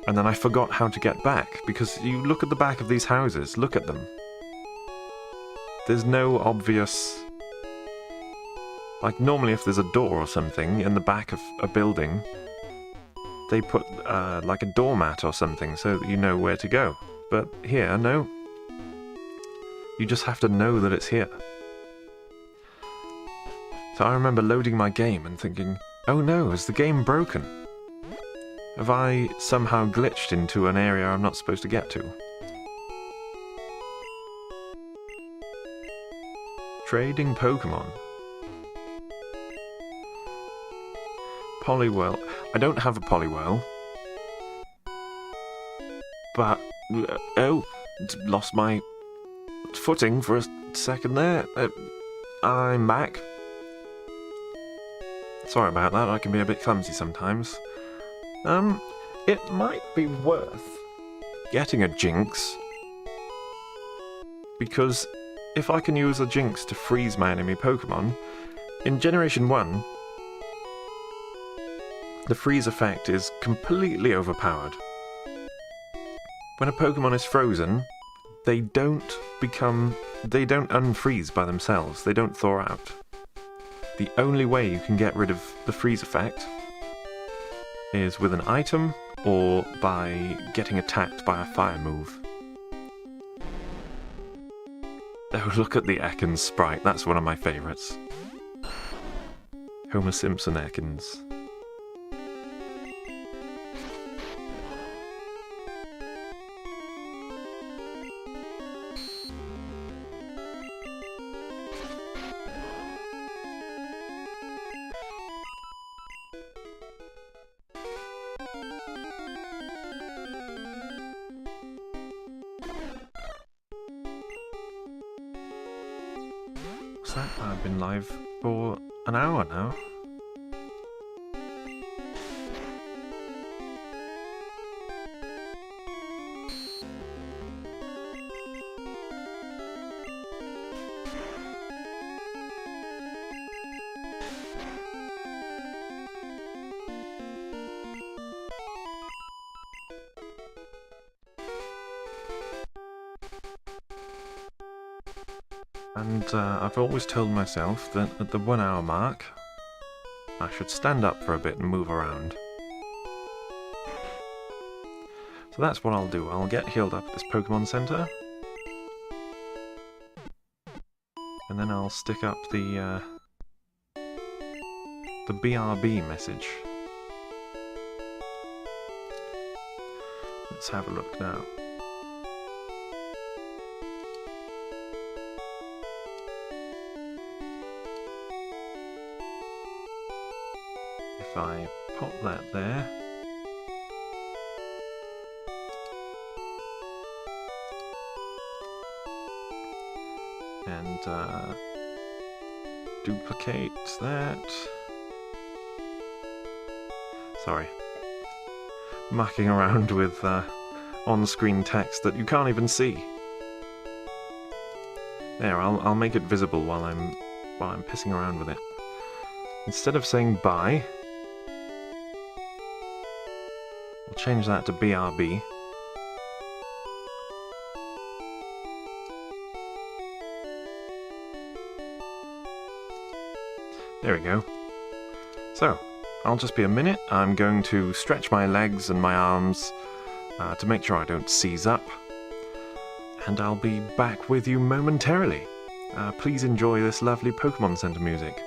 And then I forgot how to get back, because you look at the back of these houses, look at them. There's no obvious... Like, normally if there's a door or something in the back of a building, they put, like a doormat or something so that you know where to go. But here, no. You just have to know that it's here. So I remember loading my game and thinking, oh no, is the game broken? Have I somehow glitched into an area I'm not supposed to get to? Trading Pokemon. Poliwhirl. I don't have a Poliwhirl. But... oh, lost my footing for a second there. I'm back. Sorry about that, I can be a bit clumsy sometimes. It might be worth getting a Jinx, because if I can use a Jinx to freeze my enemy Pokemon, in Generation 1, the freeze effect is completely overpowered. When a Pokemon is frozen, they don't unfreeze by themselves, they don't thaw out. The only way you can get rid of the freeze effect is with an item or by getting attacked by a fire move. Oh, look at the Ekans sprite, that's one of my favourites. Homer Simpson Ekans. What's that? I've been live for an hour now. And I've always told myself that at the 1 hour mark, I should stand up for a bit and move around. So that's what I'll do. I'll get healed up at this Pokemon Center. And then I'll stick up the BRB message. Let's have a look now. If I pop that there, and duplicate that. Sorry, mucking around with on-screen text that you can't even see. There, I'll make it visible while I'm pissing around with it. Instead of saying bye, I'll change that to BRB. There we go. So, I'll just be a minute. I'm going to stretch my legs and my arms to make sure I don't seize up. And I'll be back with you momentarily. Please enjoy this lovely Pokemon Center music.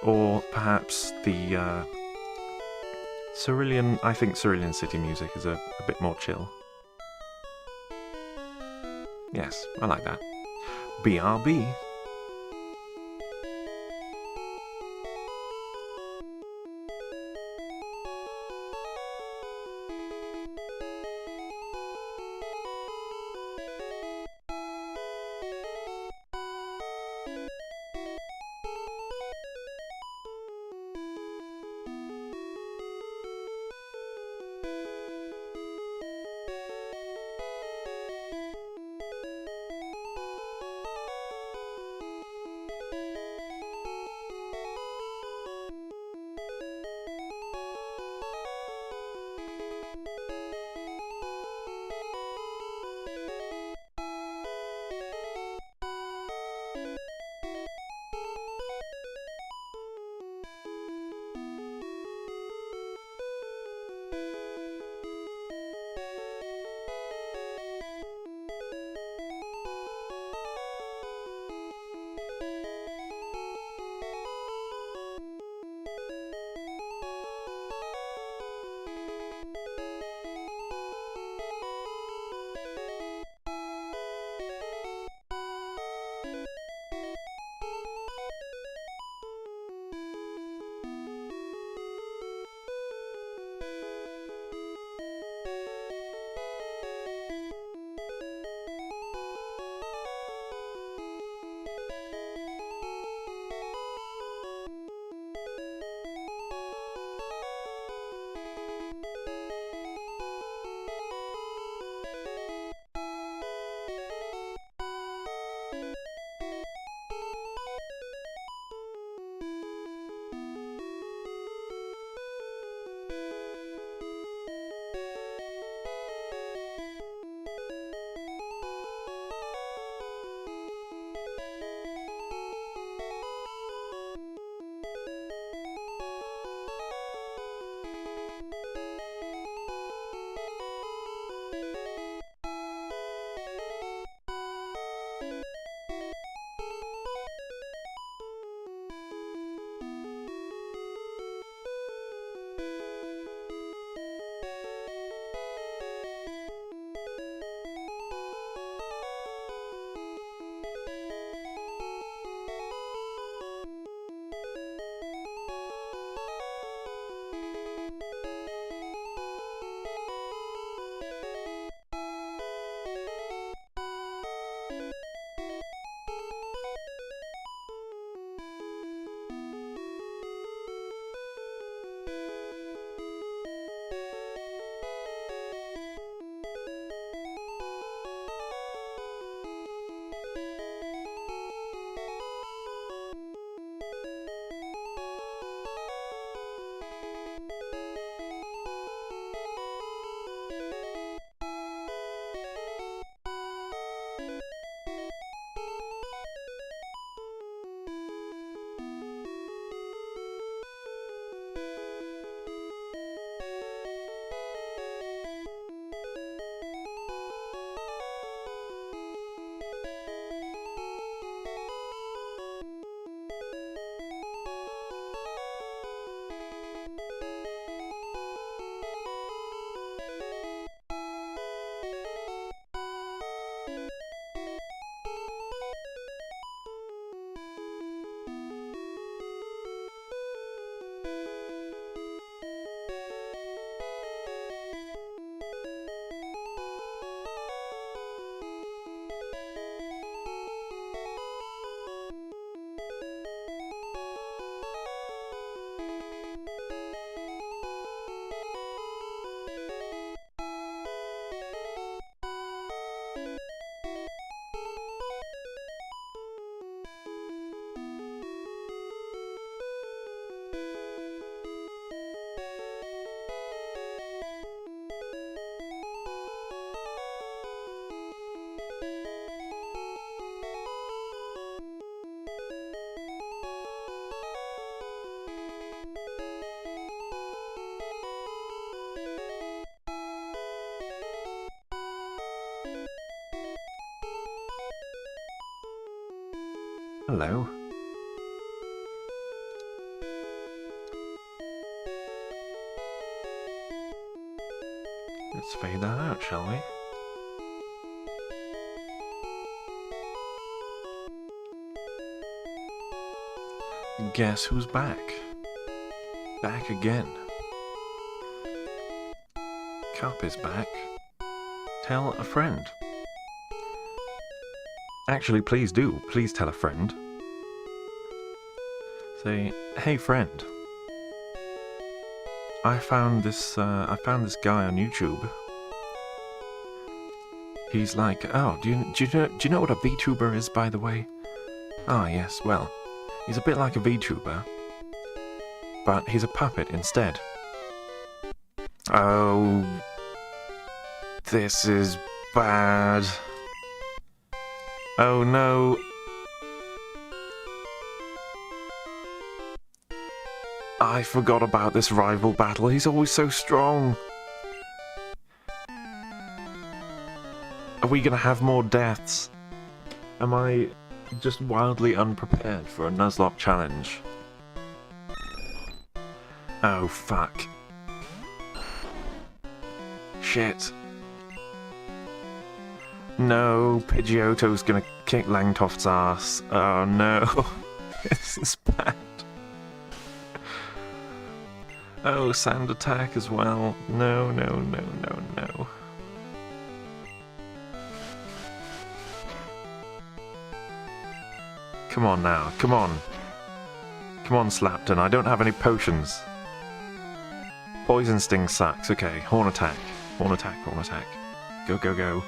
Or perhaps the Cerulean... I think Cerulean City music is a bit more chill. Yes, I like that. BRB. Hello. Let's fade that out, shall we? Guess who's back? Back again. Cup is back. Tell a friend. Actually, please do. Please tell a friend. Say, hey friend. I found this guy on YouTube. He's like, oh, do you know what a VTuber is, by the way? Ah, yes, well, he's a bit like a VTuber, but he's a puppet instead. Oh, this is bad. Oh no. I forgot about this rival battle. He's always so strong. Are we gonna have more deaths? Am I just wildly unprepared for a Nuzlite challenge? Oh, fuck. Shit. No, Pidgeotto's gonna kick Langtoft's ass. Oh no. This is bad. Oh, sand attack as well. No, no, no, no, no. Come on now, come on. Come on, Slapton, I don't have any potions. Poison Sting sucks, okay. Horn attack. Horn attack, horn attack. Go, go, go.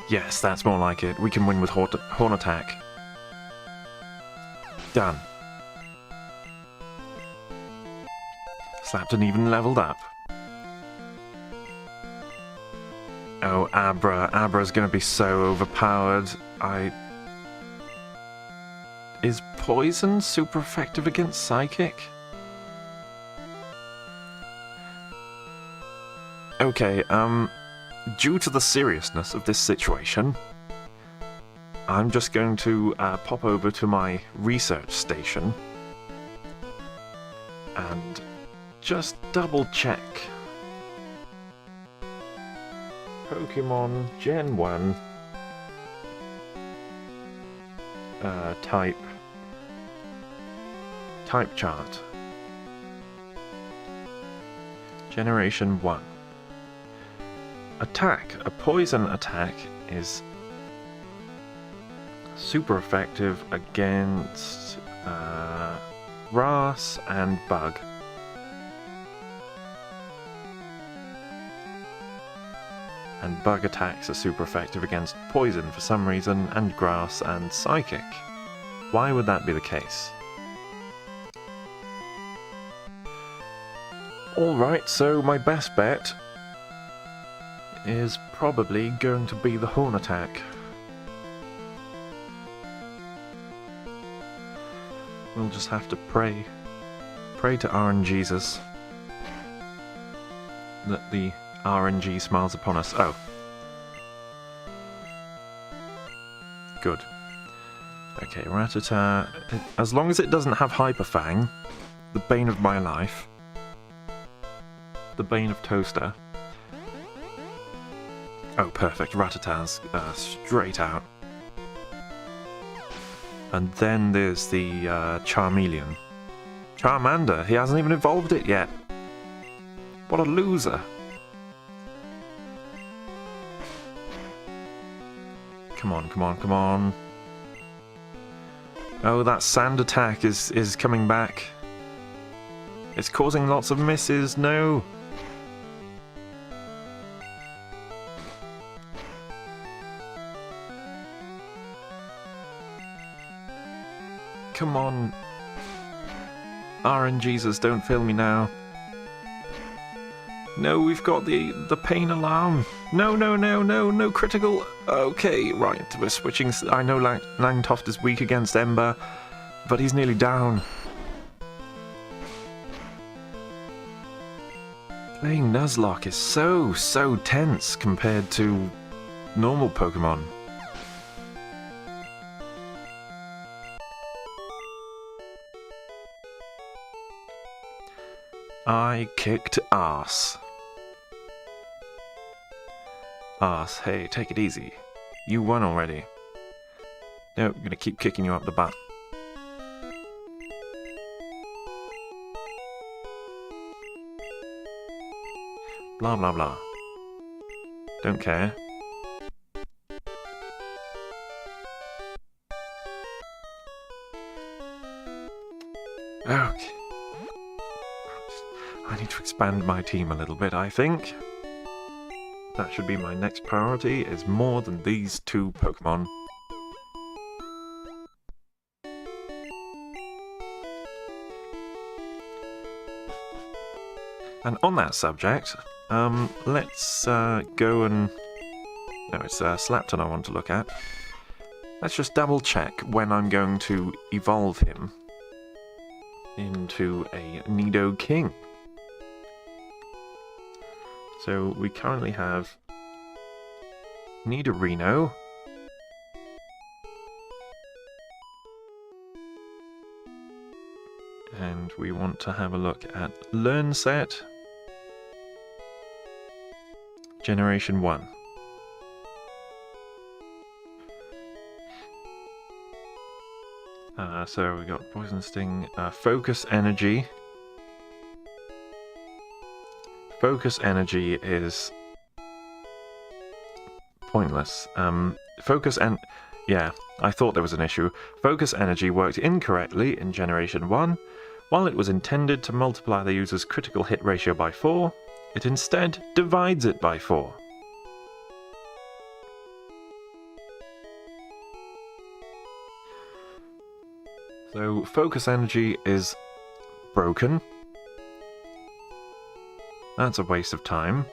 Yes, that's more like it. We can win with horn attack. Done. Slapton even leveled up. Oh, Abra. Abra's gonna be so overpowered. Is poison super effective against psychic? Okay, due to the seriousness of this situation, I'm just going to pop over to my research station and just double check. Pokémon Gen 1 type chart. Generation 1. Attack. A poison attack is super effective against grass and bug. And bug attacks are super effective against poison for some reason, and grass and psychic. Why would that be the case? Alright, so my best bet is probably going to be the horn attack. We'll just have to pray to RNGesus that the RNG smiles upon us. Oh. Good. Okay, Rattata. As long as it doesn't have Hyper Fang, the bane of my life, the bane of Toaster. Oh, perfect. Rattata's straight out. And then there's the Charmeleon. Charmander, he hasn't even evolved it yet. What a loser. Come on, come on, come on. Oh, that sand attack is coming back. It's causing lots of misses. No. Come on. RNGesus, don't fail me now. No, we've got the pain alarm. No, no, no, no, no critical. Okay, right, we're switching. I know Langtoft is weak against Ember, but he's nearly down. Playing Nuzlocke is so tense compared to normal Pokemon. I kicked ass. Ass, hey, take it easy. You won already. No, I'm gonna keep kicking you up the butt. Blah blah blah. Don't care. Okay. I need to expand my team a little bit, I think. That should be my next priority, is more than these two Pokémon. And on that subject, let's go and... No, it's Slapton I want to look at. Let's just double check when I'm going to evolve him into a Nidoking. So we currently have Nidorino, and we want to have a look at Learn Set Generation 1. So we got Poison Sting, Focus Energy. Focus Energy is pointless. Yeah, I thought there was an issue. Focus Energy worked incorrectly in Generation 1. While it was intended to multiply the user's critical hit ratio by 4, it instead divides it by 4. So Focus Energy is broken. That's a waste of time.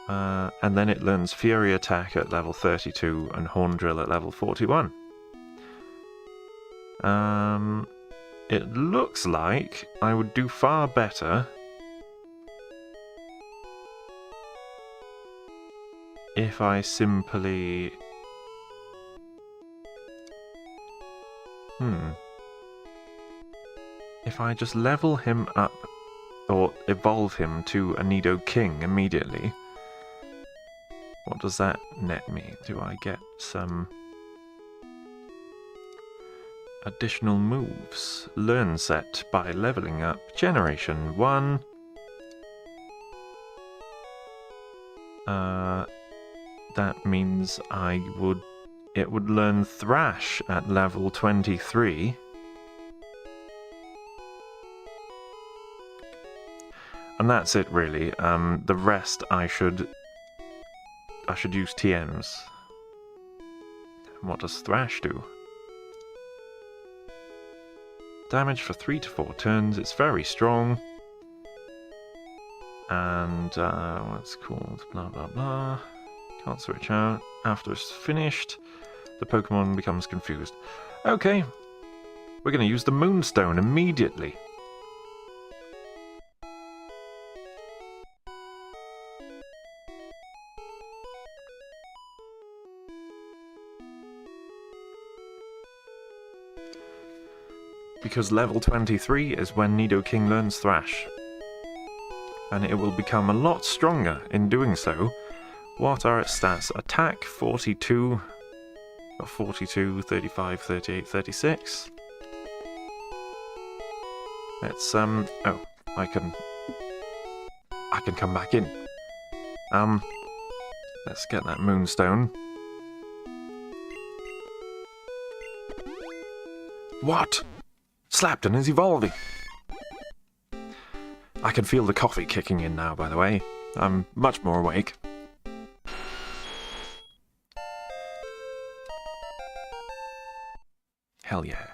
And then it learns Fury Attack at level 32 and Horn Drill at level 41. It looks like I would do far better if I simply... If I just level him up or evolve him to a Nidoking immediately. What does that net me? Do I get some additional moves? Learn Set by leveling up Generation 1. That means it would learn Thrash at level 23. And that's it really. The rest I should use TMs. What does Thrash do? Damage for 3 to 4 turns. It's very strong. And what's it called? Blah blah blah. Can't switch out. After it's finished, the Pokemon becomes confused. Okay, we're going to use the Moonstone immediately. Because level 23 is when Nidoking learns Thrash. And it will become a lot stronger in doing so. What are its stats? Attack 42, 35, 38, 36. Let's oh, I can come back in. Let's get that Moonstone. What? Slapton is evolving. I can feel the coffee kicking in now, by the way. I'm much more awake. Hell yeah.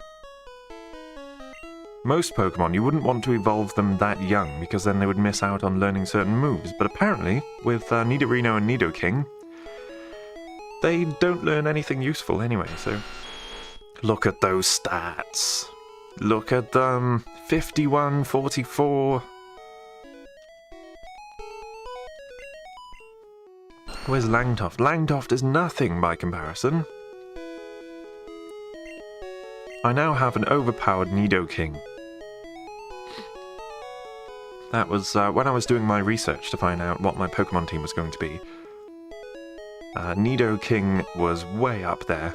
Most Pokemon, you wouldn't want to evolve them that young, because then they would miss out on learning certain moves. But apparently, with Nidorino and Nidoking, they don't learn anything useful anyway, so... Look at those stats. Look at them. 51, 44. Where's Langtoft? Langtoft is nothing by comparison. I now have an overpowered Nidoking. That was when I was doing my research to find out what my Pokemon team was going to be. Nidoking was way up there.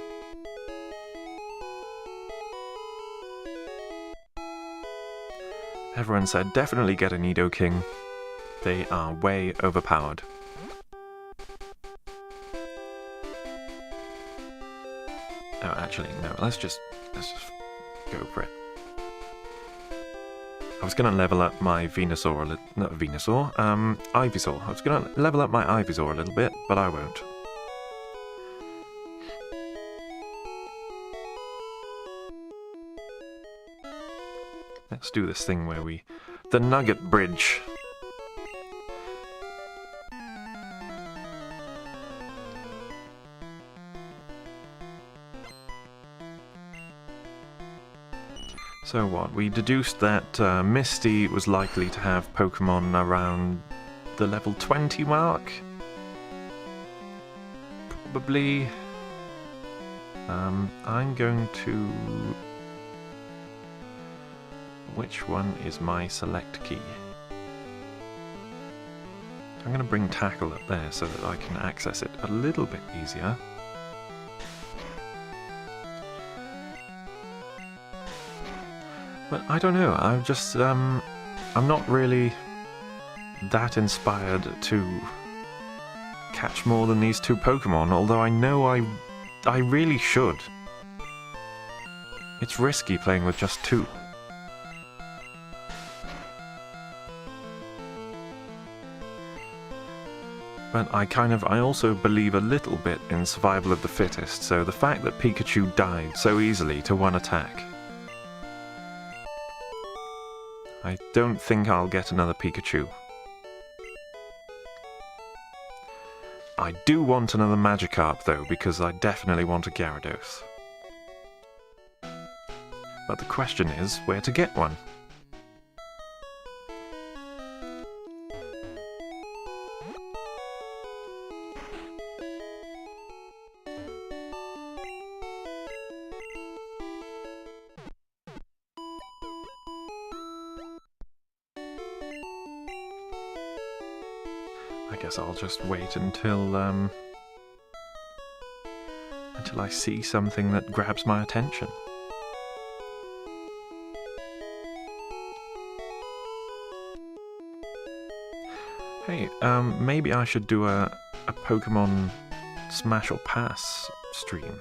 Everyone said definitely get a Nidoking. They are way overpowered. Oh, actually, no. Let's just go for it. I was gonna level up my Venusaur a little. Not Venusaur. Ivysaur. I was gonna level up my Ivysaur a little bit, but I won't. Let's do this thing where we... The Nugget Bridge. So what? We deduced that Misty was likely to have Pokemon around the level 20 mark. Probably... I'm going to... Which one is my select key? I'm going to bring Tackle up there so that I can access it a little bit easier. But I don't know, I'm just, I'm not really that inspired to catch more than these two Pokemon, although I know I really should. It's risky playing with just two. But I also believe a little bit in survival of the fittest, so the fact that Pikachu died so easily to one attack, I don't think I'll get another Pikachu. I do want another Magikarp though, because I definitely want a Gyarados. But the question is, where to get one? I guess I'll just wait until I see something that grabs my attention. Hey, maybe I should do a Pokemon Smash or Pass stream.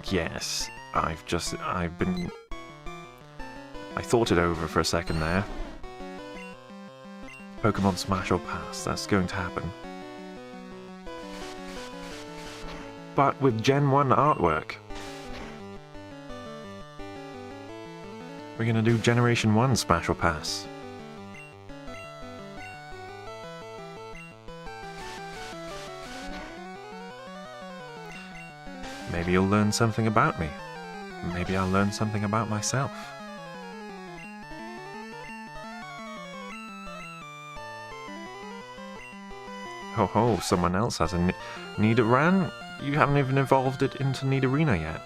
Yes, I thought it over for a second there. Pokemon Smash or Pass, that's going to happen. But with Gen 1 artwork. We're gonna do Generation 1 Smash or Pass. Maybe you'll learn something about me. Maybe I'll learn something about myself. Ho ho, someone else has a Nidoran? You haven't even evolved it into Nidorina yet.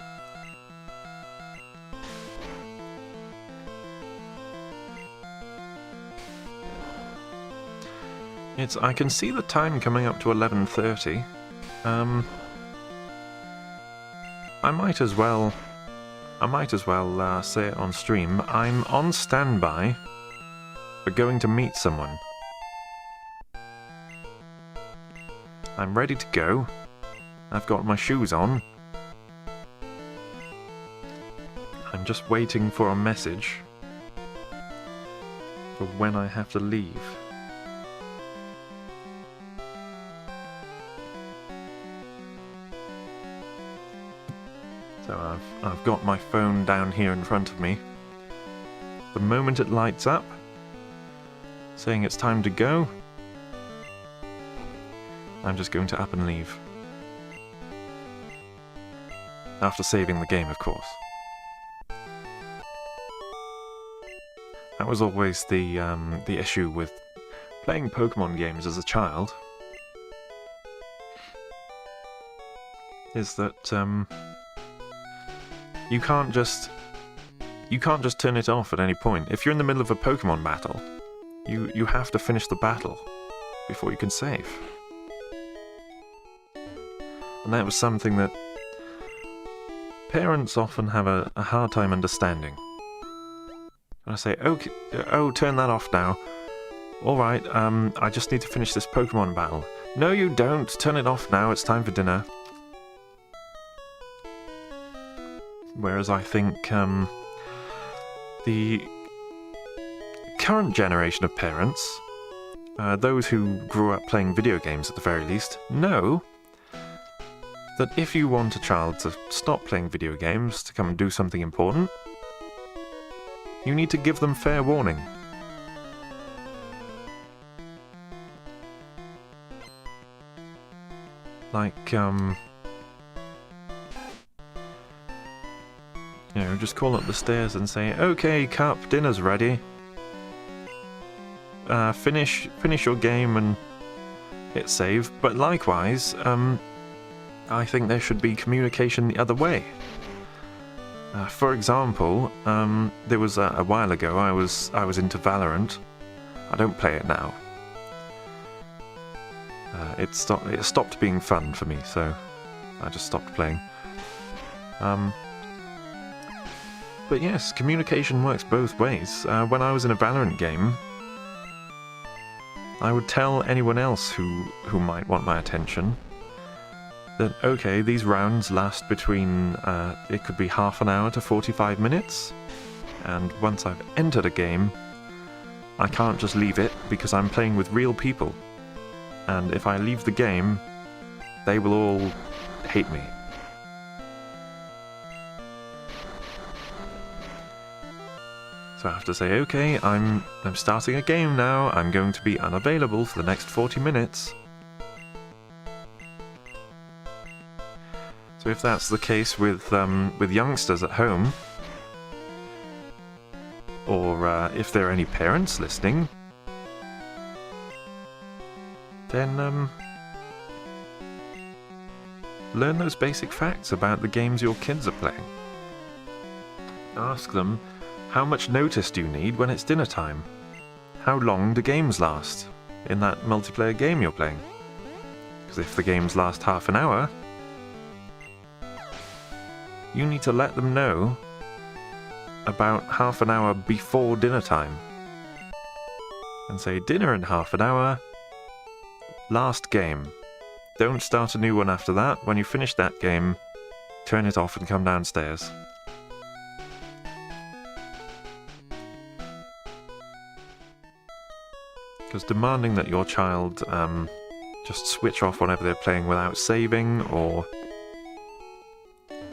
I can see the time coming up to 11:30. I might as well say it on stream. I'm on standby for going to meet someone. I'm ready to go. I've got my shoes on. I'm just waiting for a message for when I have to leave. So I've got my phone down here in front of me. The moment it lights up, saying it's time to go, I'm just going to up and leave. After saving the game, of course. That was always the issue with playing Pokemon games as a child. is that you can't just turn it off at any point. If you're in the middle of a Pokémon battle, you have to finish the battle before you can save. And that was something that parents often have a hard time understanding. And I say, okay, oh, turn that off now. Alright, I just need to finish this Pokémon battle. No, you don't. Turn it off now. It's time for dinner. Whereas I think, the current generation of parents, those who grew up playing video games at the very least, know that if you want a child to stop playing video games to come and do something important, you need to give them fair warning. Like, you know, just call up the stairs and say, "Okay, Cup, dinner's ready. Finish your game and hit save." But likewise, I think there should be communication the other way. For example, there was a while ago I was into Valorant. I don't play it now. It stopped being fun for me, so I just stopped playing. But yes, communication works both ways. When I was in a Valorant game, I would tell anyone else who might want my attention that, okay, these rounds last between, it could be half an hour to 45 minutes, and once I've entered a game, I can't just leave it because I'm playing with real people. And if I leave the game, they will all hate me. So I have to say, okay, I'm starting a game now, I'm going to be unavailable for the next 40 minutes. So if that's the case with youngsters at home, or if there are any parents listening, then learn those basic facts about the games your kids are playing. Ask them, how much notice do you need when it's dinner time? How long do games last in that multiplayer game you're playing? Because if the games last half an hour, you need to let them know about half an hour before dinner time. And say, dinner in half an hour, last game. Don't start a new one after that. When you finish that game, turn it off and come downstairs. Because demanding that your child just switch off whenever they're playing without saving, or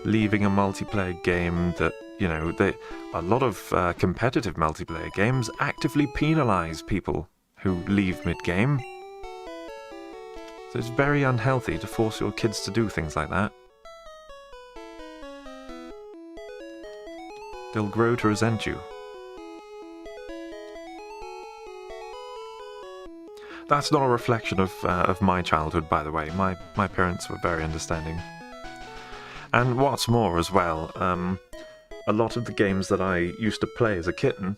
leaving a multiplayer game that, you know, a lot of competitive multiplayer games actively penalise people who leave mid-game. So it's very unhealthy to force your kids to do things like that. They'll grow to resent you. That's not a reflection of my childhood, by the way. My parents were very understanding. And what's more as well, a lot of the games that I used to play as a kitten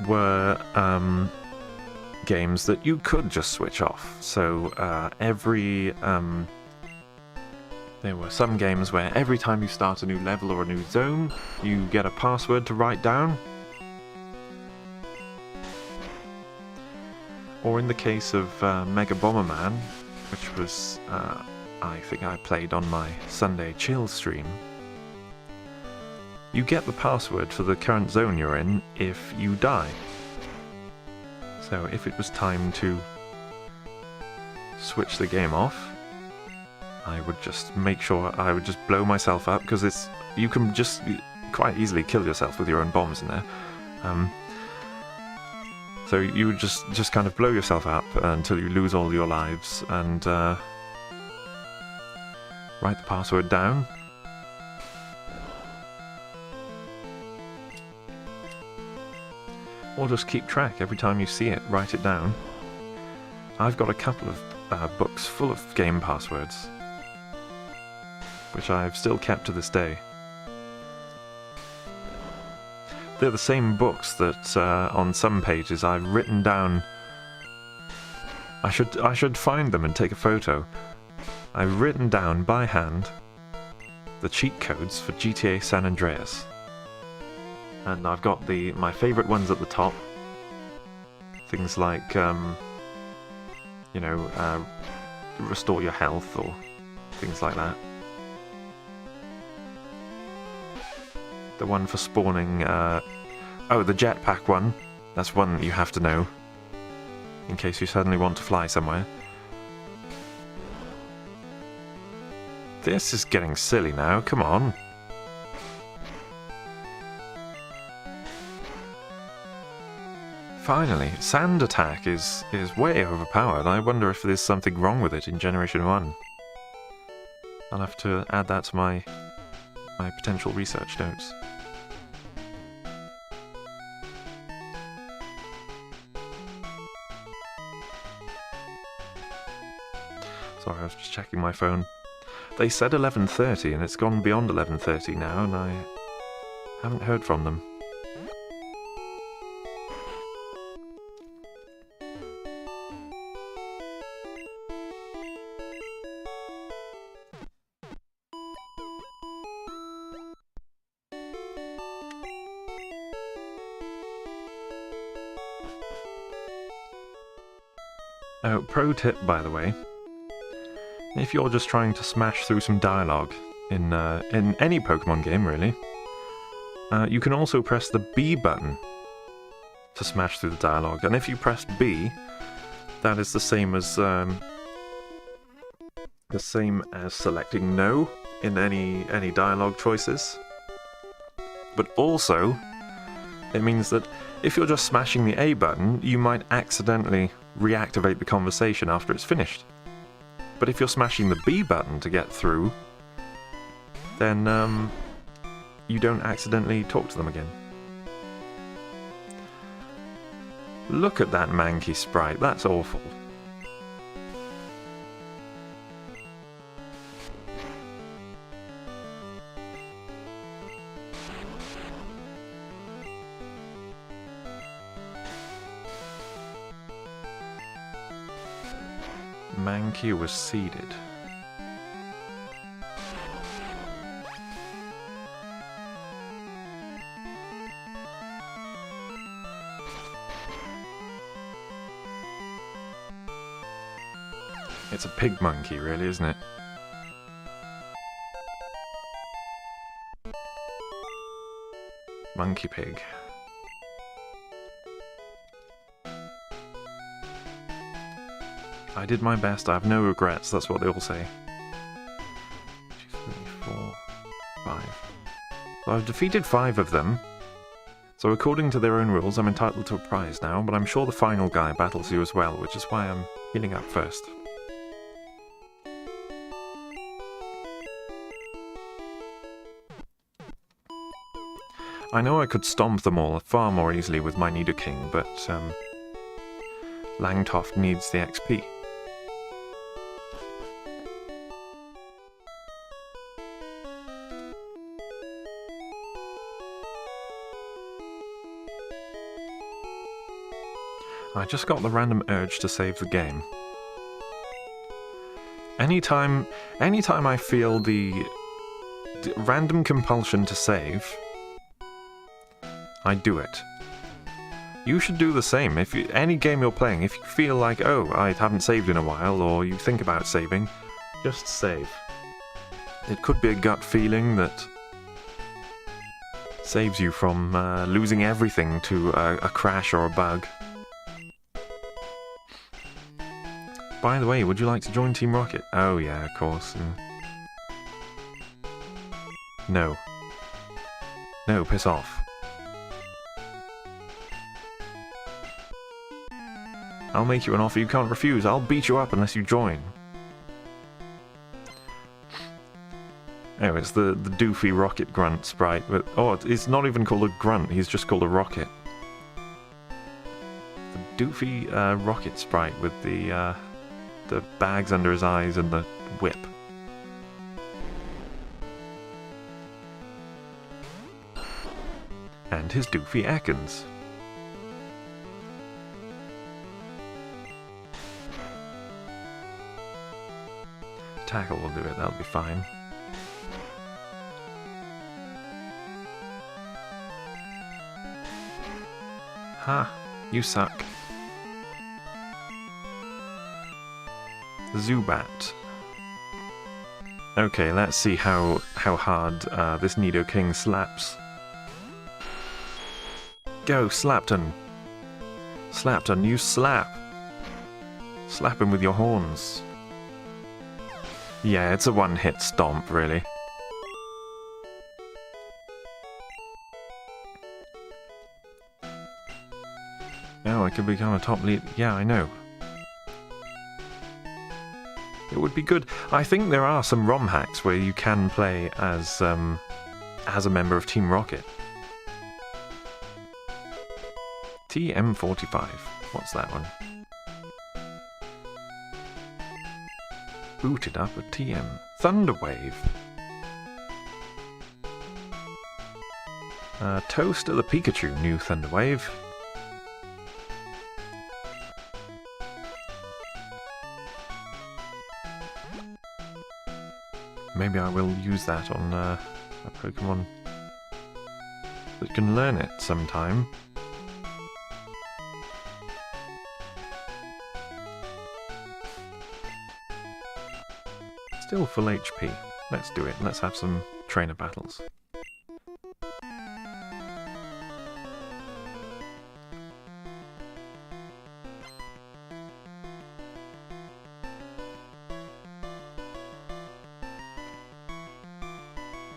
were games that you could just switch off. So there were some games where every time you start a new level or a new zone, you get a password to write down. Or in the case of Mega Bomberman, which was, I think I played on my Sunday chill stream, you get the password for the current zone you're in if you die. So if it was time to switch the game off, I would just make sure I would just blow myself up, because you can just quite easily kill yourself with your own bombs in there. So you would just kind of blow yourself up until you lose all your lives, and write the password down. Or just keep track. Every time you see it, write it down. I've got a couple of books full of game passwords, which I've still kept to this day. They're the same books that on some pages I've written down. I should find them and take a photo. I've written down by hand the cheat codes for GTA San Andreas. And I've got my favourite ones at the top. Things like, restore your health or things like that. The one for spawning, the jetpack one. That's one that you have to know, in case you suddenly want to fly somewhere. This is getting silly now, come on. Finally, Sand Attack is way overpowered. I wonder if there's something wrong with it in Generation 1. I'll have to add that to my potential research notes. Sorry, I was just checking my phone. They said 11:30 and it's gone beyond 11:30 now and I haven't heard from them. Oh, pro tip by the way. If you're just trying to smash through some dialogue in any Pokemon game, really, you can also press the B button to smash through the dialogue. And if you press B, that is the same as selecting no in any dialogue choices. But also, it means that if you're just smashing the A button, you might accidentally reactivate the conversation after it's finished. But if you're smashing the B button to get through, then you don't accidentally talk to them again. Look at that Mankey sprite, that's awful. Mankey was seeded. It's a pig monkey, really, isn't it? Monkey pig. I did my best, I have no regrets, that's what they all say. 2, 3, 4, 5. So I've defeated 5 of them. So according to their own rules, I'm entitled to a prize now, but I'm sure the final guy battles you as well, which is why I'm healing up first. I know I could stomp them all far more easily with my Nidoking, but Langtoft needs the XP. I just got the random urge to save the game. Anytime I feel the random compulsion to save, I do it. You should do the same. Any game you're playing, if you feel like, oh, I haven't saved in a while, or you think about saving, just save. It could be a gut feeling that saves you from losing everything to a crash or a bug. By the way, would you like to join Team Rocket? Oh yeah, of course. No. No, piss off. I'll make you an offer you can't refuse. I'll beat you up unless you join. Anyway, it's the doofy rocket grunt sprite. But, oh, it's not even called a grunt. He's just called a rocket. The doofy rocket sprite with the the bags under his eyes and the whip. And his doofy Ekans. Tackle will do it, that'll be fine. Ha! You suck. Zubat. Okay, let's see how hard this Nidoking slaps. Go, Slapton! Slapton, you slap! Slap him with your horns. Yeah, it's a one-hit stomp, really. Oh, I could become a top lead. Yeah, I know. It would be good. I think there are some ROM hacks where you can play as a member of Team Rocket. TM45. What's that one? Booted up a TM. Thunderwave. Toast of the Pikachu, new Thunderwave. Maybe I will use that on a Pokémon that can learn it sometime. Still full HP. Let's do it. Let's have some trainer battles.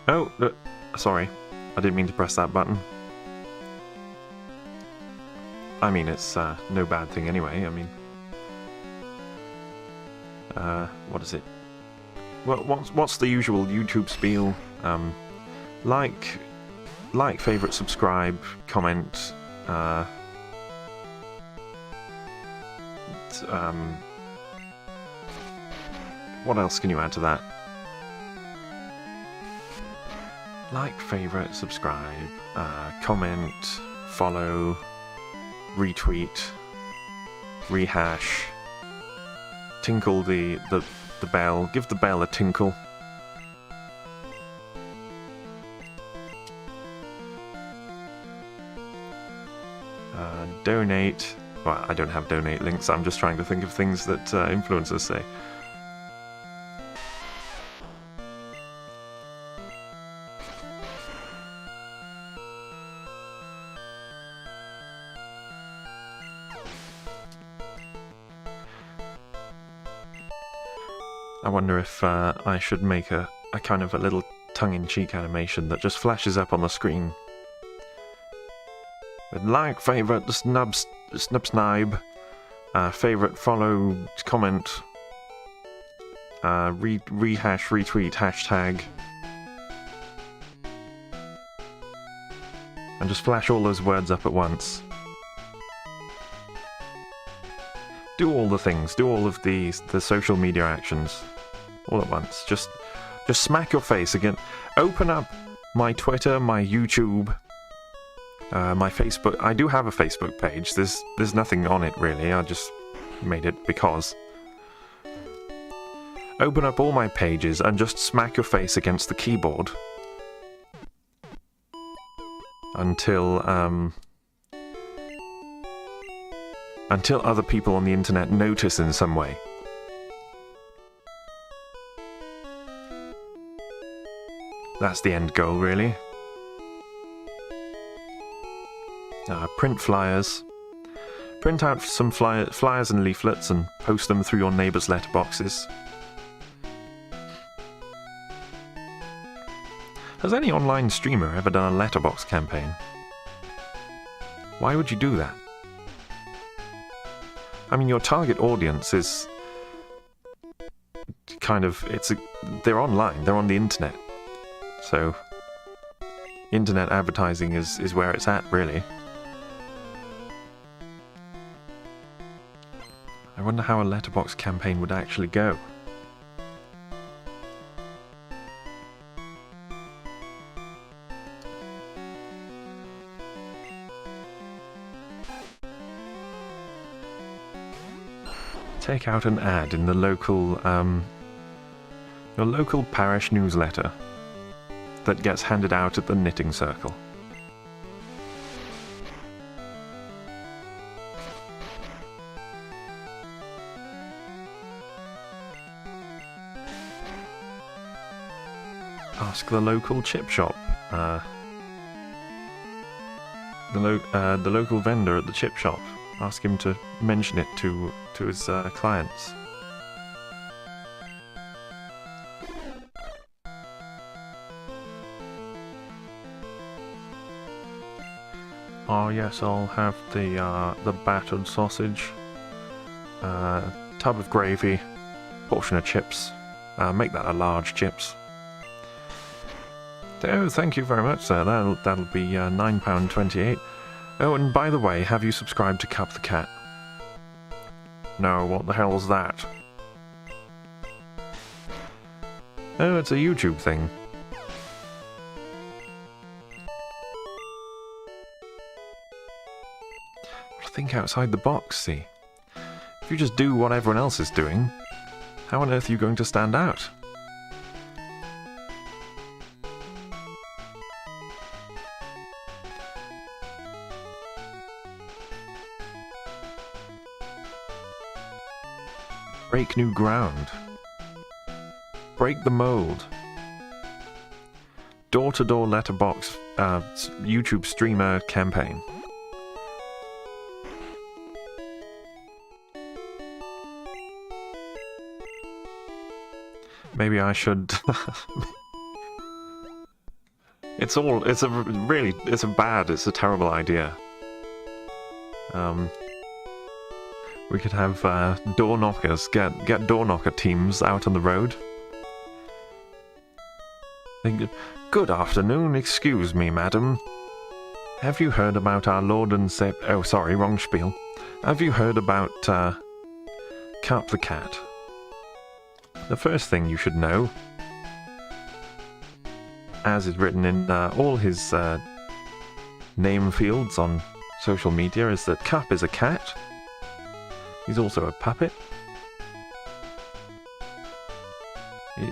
Oh, sorry. I didn't mean to press that button. I mean, it's no bad thing anyway. I mean, what is it? Well, what's the usual YouTube spiel? Like, favorite, subscribe, comment. What else can you add to that? Like, favorite, subscribe, comment, follow, retweet, rehash, tinkle the bell, give the bell a tinkle. Donate. Well, I don't have donate links, I'm just trying to think of things that influencers say. I wonder if I should make a kind of a little tongue-in-cheek animation that just flashes up on the screen. With like, favourite, snub-snibe, favourite, follow, comment, rehash, retweet, hashtag. And just flash all those words up at once. Do all the things, do all of the social media actions. All at once. Just smack your face again. Open up my Twitter, my YouTube, my Facebook. I do have a Facebook page. There's nothing on it really. I just made it because. Open up all my pages and just smack your face against the keyboard until other people on the internet notice in some way. That's the end goal, really. Print flyers. Print out some flyers and leaflets and post them through your neighbours' letterboxes. Has any online streamer ever done a letterbox campaign? Why would you do that? I mean, your target audience is kind of, they're online, they're on the internet. So, internet advertising is where it's at, really. I wonder how a letterbox campaign would actually go. Take out an ad in the local, your local parish newsletter that gets handed out at the knitting circle. Ask the local chip shop, the local vendor at the chip shop. Ask him to mention it to his clients. Oh yes, I'll have the battered sausage, tub of gravy, portion of chips. Make that a large chips. Oh, thank you very much, sir. That'll be £9.28. Oh, and by the way, have you subscribed to Cup the Cat? No, what the hell's that? Oh, it's a YouTube thing. Think outside the box, see? If you just do what everyone else is doing, how on earth are you going to stand out? Break new ground. Break the mold. Door-to-door letterbox YouTube streamer campaign. Maybe I should... It's a terrible idea. We could have door knockers, get door knocker teams out on the road. Good afternoon, excuse me, madam. Have you heard about our Lord and Savior... Oh, sorry, wrong spiel. Have you heard about Cup the Cat? The first thing you should know, as is written in all his name fields on social media, is that Cup is a cat. He's also a puppet.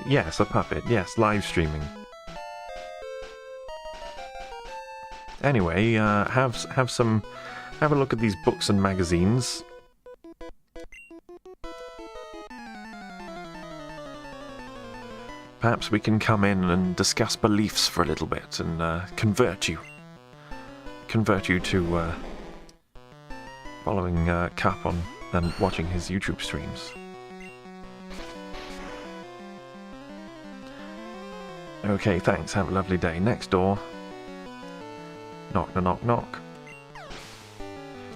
Yes, a puppet. Yes, live streaming. Anyway, have a look at these books and magazines. Perhaps we can come in and discuss beliefs for a little bit and convert you to following Cup on and watching his YouTube streams. Okay, thanks. Have a lovely day. Next door. Knock, knock, knock.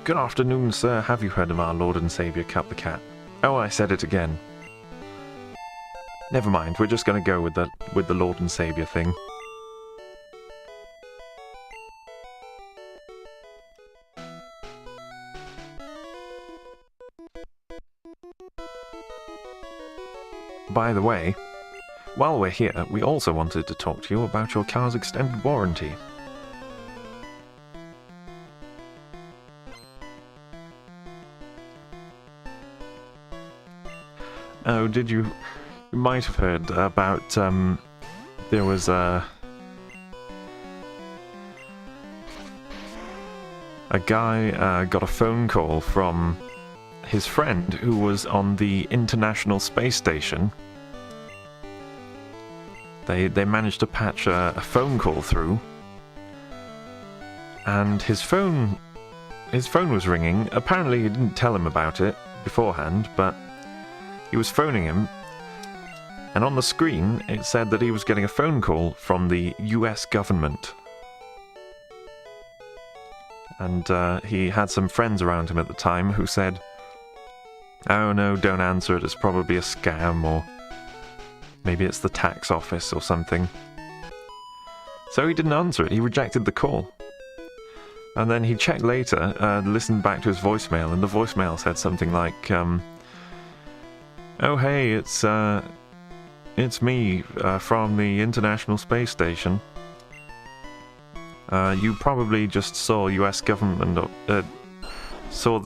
Good afternoon, sir. Have you heard of our Lord and Saviour Cup the Cat? Oh, I said it again. Never mind. We're just going to go with the Lord and Saviour thing. By the way, while we're here, we also wanted to talk to you about your car's extended warranty. Oh, did you... You might have heard about, there was a guy got a phone call from his friend who was on the International Space Station. They managed to patch a phone call through, and his phone was ringing. Apparently he didn't tell him about it beforehand, but he was phoning him, and on the screen it said that he was getting a phone call from the US government. And he had some friends around him at the time who said, "Oh no, don't answer it, it's probably a scam, or maybe it's the tax office or something." So he didn't answer it, he rejected the call. And then he checked later, listened back to his voicemail, and the voicemail said something like, Oh hey, it's me from the International Space Station. You probably just saw US government saw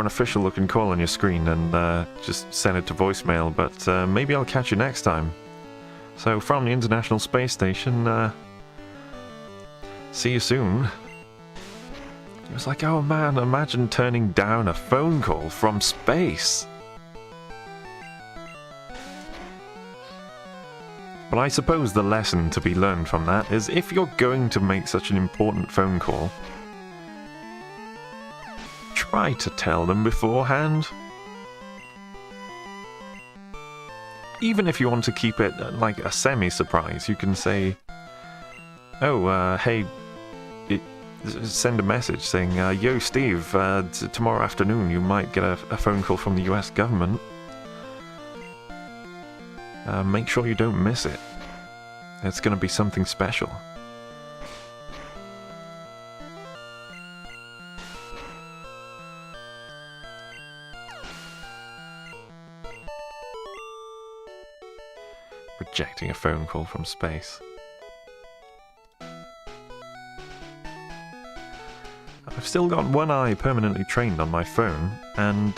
an official looking call on your screen and just sent it to voicemail, but maybe I'll catch you next time. So from the International Space Station, see you soon. It was like, oh man, imagine turning down a phone call from space. But I suppose the lesson to be learned from that is if you're going to make such an important phone call, try to tell them beforehand. Even if you want to keep it like a semi-surprise, you can say, oh, hey, send a message saying, yo Steve, tomorrow afternoon you might get a phone call from the US government. Make sure you don't miss it. It's going to be something special. Rejecting a phone call from space. I've still got one eye permanently trained on my phone, and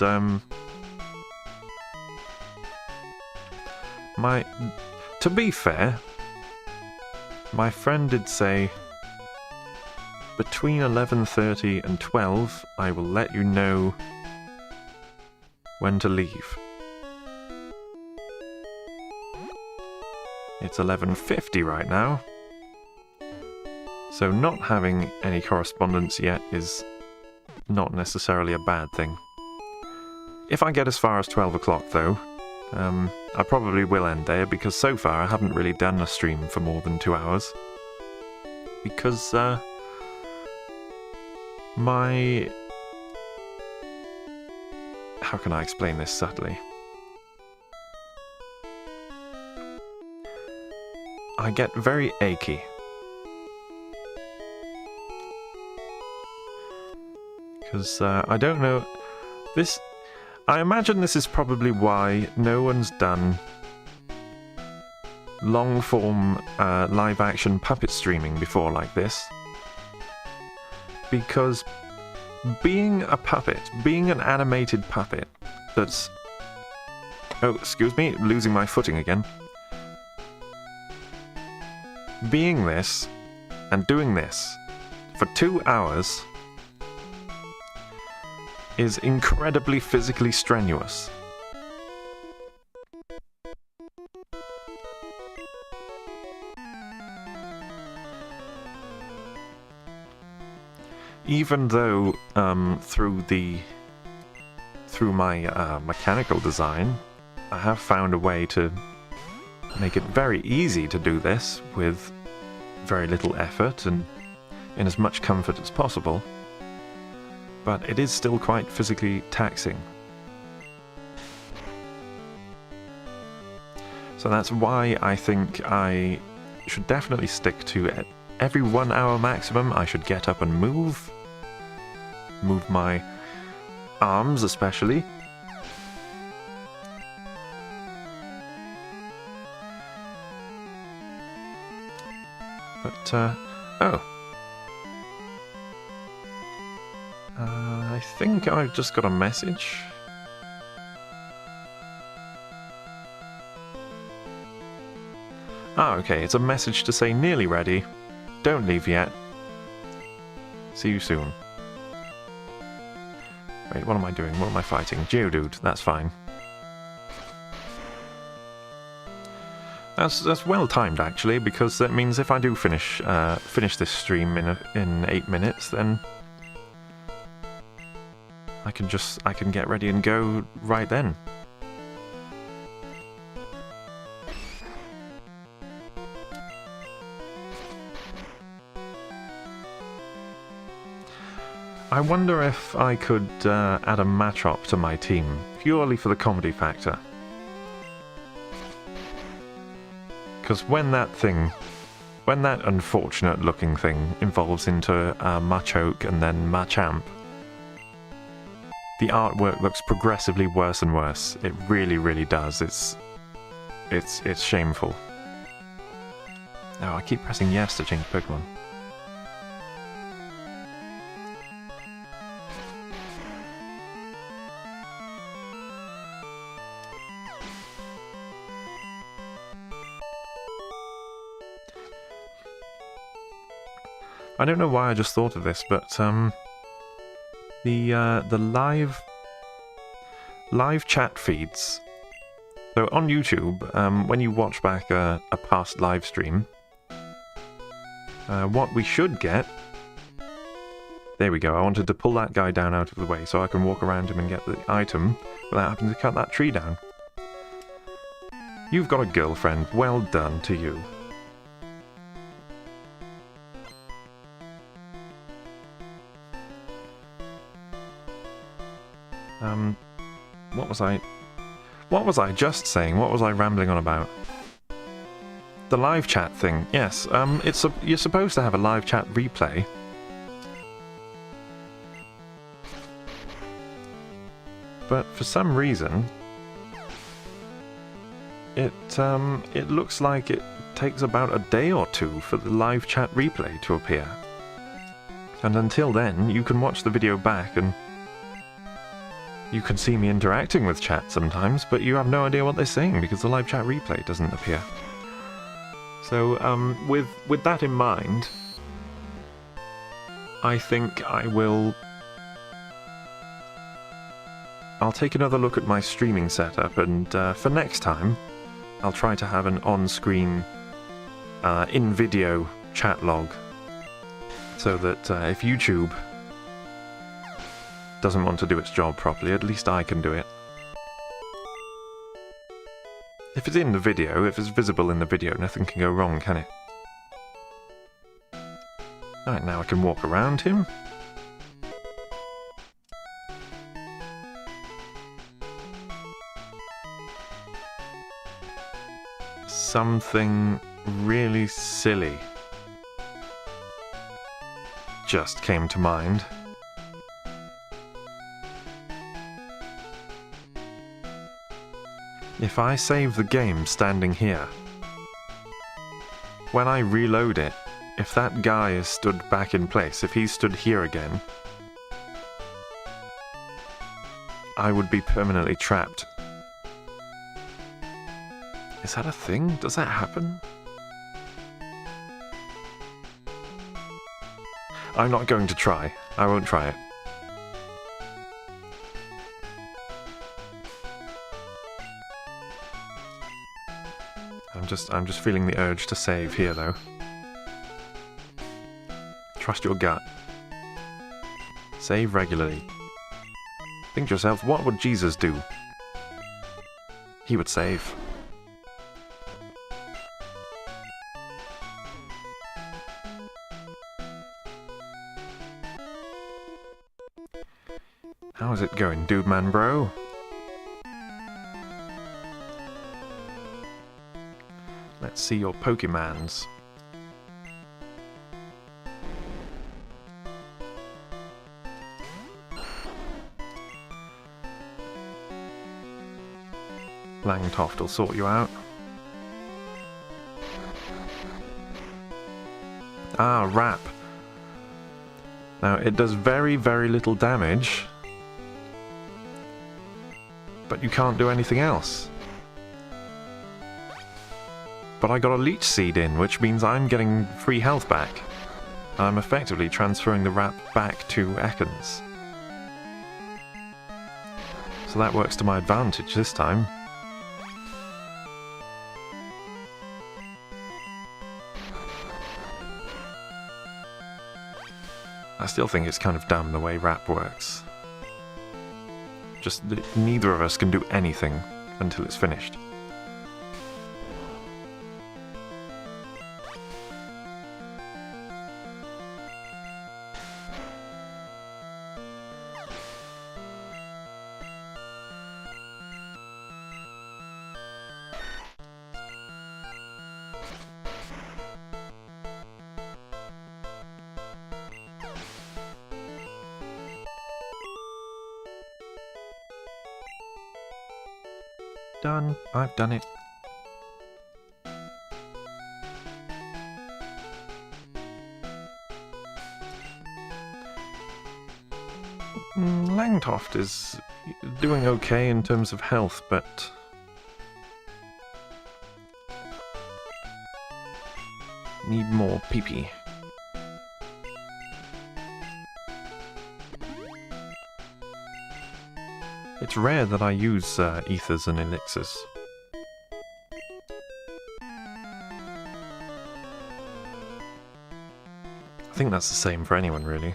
to be fair, my friend did say between 11:30 and 12 I will let you know when to leave. It's 11:50 right now, so not having any correspondence yet is not necessarily a bad thing. If I get as far as 12 o'clock though, I probably will end there, because so far I haven't really done a stream for more than 2 hours. Because, how can I explain this subtly? I get very achy. Because, I don't know, I imagine this is probably why no one's done long-form live-action puppet streaming before like this. Because being a puppet, being an animated puppet that's... Oh, excuse me, losing my footing again. Being this and doing this for 2 hours is incredibly physically strenuous. Even though through my mechanical design, I have found a way to make it very easy to do this with very little effort and in as much comfort as possible. But it is still quite physically taxing. So that's why I think I should definitely stick to it. Every 1 hour maximum I should get up and move my arms especially. But, I think I've just got a message. Ah, okay, it's a message to say nearly ready. Don't leave yet. See you soon. Wait, what am I doing? What am I fighting? Geodude, that's fine. That's well timed actually, because that means if I do finish this stream in 8 minutes, then I can get ready and go right then. I wonder if I could add a match-up to my team, purely for the comedy factor. Because when that unfortunate-looking thing evolves into Machoke and then Machamp, the artwork looks progressively worse and worse. It really, really does. It's shameful. Oh, I keep pressing yes to change Pokemon. I don't know why I just thought of this, but the live chat feeds. So on YouTube, when you watch back a past live stream, what we should get. There we go. I wanted to pull that guy down out of the way so I can walk around him and get the item without having to cut that tree down. You've got a girlfriend. Well done to you. What was I just saying? What was I rambling on about? The live chat thing. Yes, you're supposed to have a live chat replay. But for some reason, it looks like it takes about a day or two for the live chat replay to appear. And until then, you can watch the video back and you can see me interacting with chat sometimes, but you have no idea what they're saying because the live chat replay doesn't appear. So, with that in mind, I think I'll take another look at my streaming setup, and for next time, I'll try to have an on-screen, in-video chat log, so that if YouTube doesn't want to do its job properly, at least I can do it. If it's in the video, if it's visible in the video, nothing can go wrong, can it? Right, now I can walk around him. Something really silly just came to mind. If I save the game standing here, when I reload it, if that guy is stood back in place, if he's stood here again, I would be permanently trapped. Is that a thing? Does that happen? I'm not going to try. I won't try it. I'm just feeling the urge to save here, though. Trust your gut. Save regularly. Think to yourself, what would Jesus do? He would save. How's it going, dude man bro? Let's see your Pokemons. Langtoft will sort you out. Ah, Wrap. Now, it does very, very little damage, but you can't do anything else. But I got a Leech Seed in, which means I'm getting free health back. I'm effectively transferring the Wrap back to Ekans. So that works to my advantage this time. I still think it's kind of dumb the way Wrap works. Just neither of us can do anything until it's finished. done. I've done it. Langtoft is doing okay in terms of health, but need more PP. It's rare that I use ethers and elixirs. I think that's the same for anyone, really.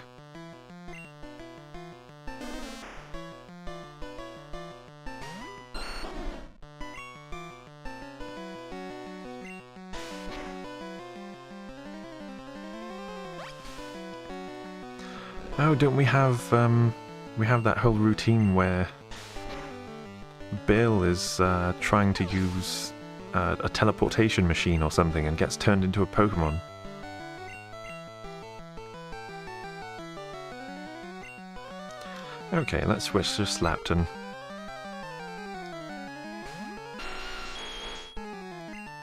Oh, don't we have that whole routine where Bill is trying to use a teleportation machine or something and gets turned into a Pokémon? Okay, let's switch to Slapton.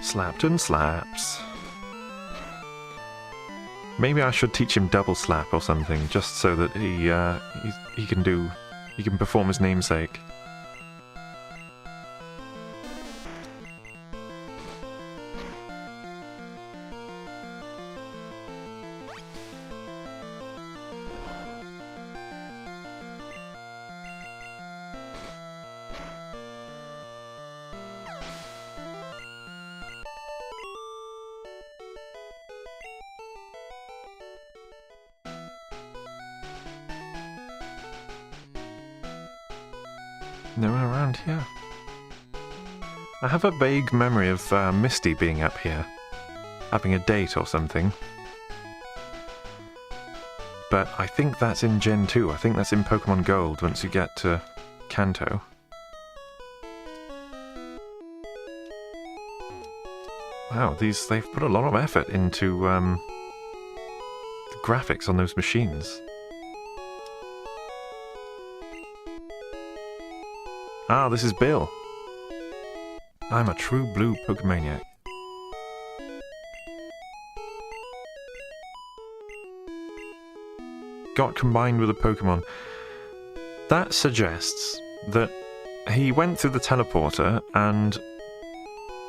Slapton slaps. Maybe I should teach him double slap or something, just so that he can perform his namesake. No one around here. I have a vague memory of Misty being up here, having a date or something. But I think that's in Gen 2. I think that's in Pokemon Gold once you get to Kanto. Wow, they've put a lot of effort into the graphics on those machines. Ah, this is Bill. I'm a true blue Pokemaniac. Got combined with a Pokemon. That suggests that he went through the teleporter and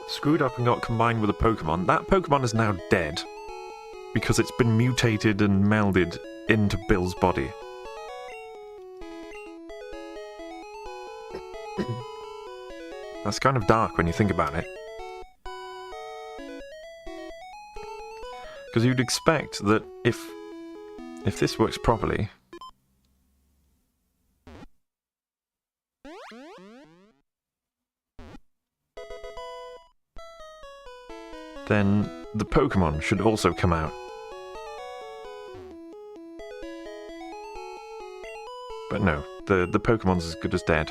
screwed up and got combined with a Pokemon. That Pokemon is now dead because it's been mutated and melded into Bill's body. That's kind of dark when you think about it. Because you'd expect that if this works properly, then the Pokemon should also come out. But no, the Pokemon's as good as dead.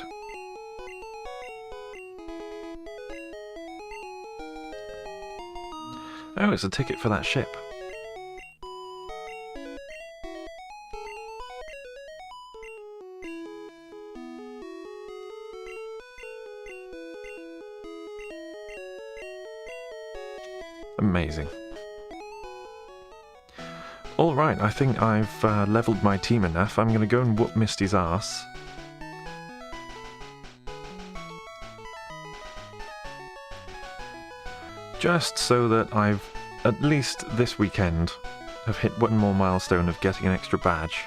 Oh, it's a ticket for that ship. Amazing. Alright, I think I've leveled my team enough. I'm going to go and whoop Misty's ass. Just so that I've, at least this weekend, have hit one more milestone of getting an extra badge.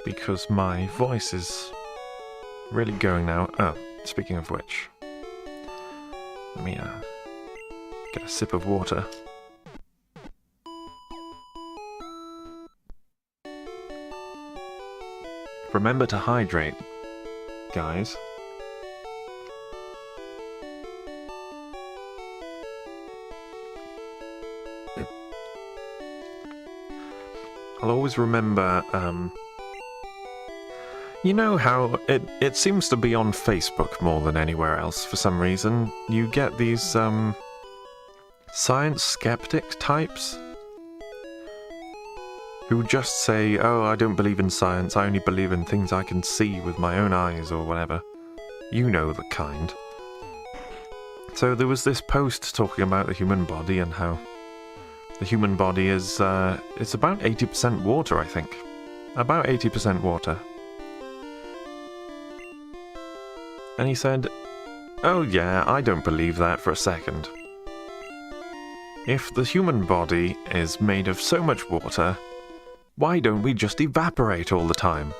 Because my voice is really going now. Oh, speaking of which, let me get a sip of water. Remember to hydrate, guys. I'll always remember, you know how it seems to be on Facebook more than anywhere else for some reason. You get these, science skeptic types who just say, oh, I don't believe in science, I only believe in things I can see with my own eyes or whatever. You know the kind. So there was this post talking about the human body and how the human body is, it's about 80% water, I think. About 80% water. And he said, oh yeah, I don't believe that for a second. If the human body is made of so much water, why don't we just evaporate all the time?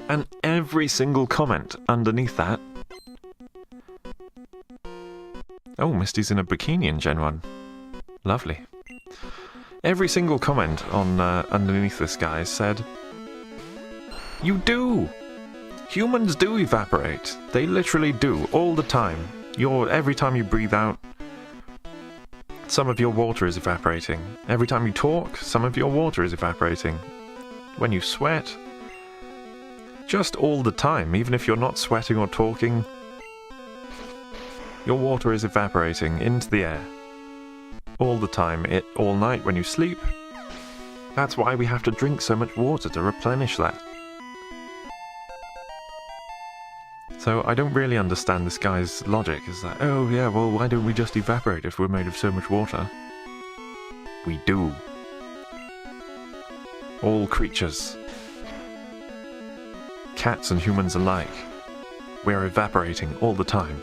And every single comment underneath that... Oh, Misty's in a bikini in Gen 1. Lovely. Every single comment on underneath this guy said, you do! Humans do evaporate. They literally do, all the time. Every time you breathe out, some of your water is evaporating. Every time you talk, some of your water is evaporating. When you sweat, just all the time, even if you're not sweating or talking, your water is evaporating into the air. All the time, all night when you sleep. That's why we have to drink so much water to replenish that. So I don't really understand this guy's logic. Is that, oh yeah, well why don't we just evaporate if we're made of so much water? We do. All creatures. Cats and humans alike. We're evaporating all the time.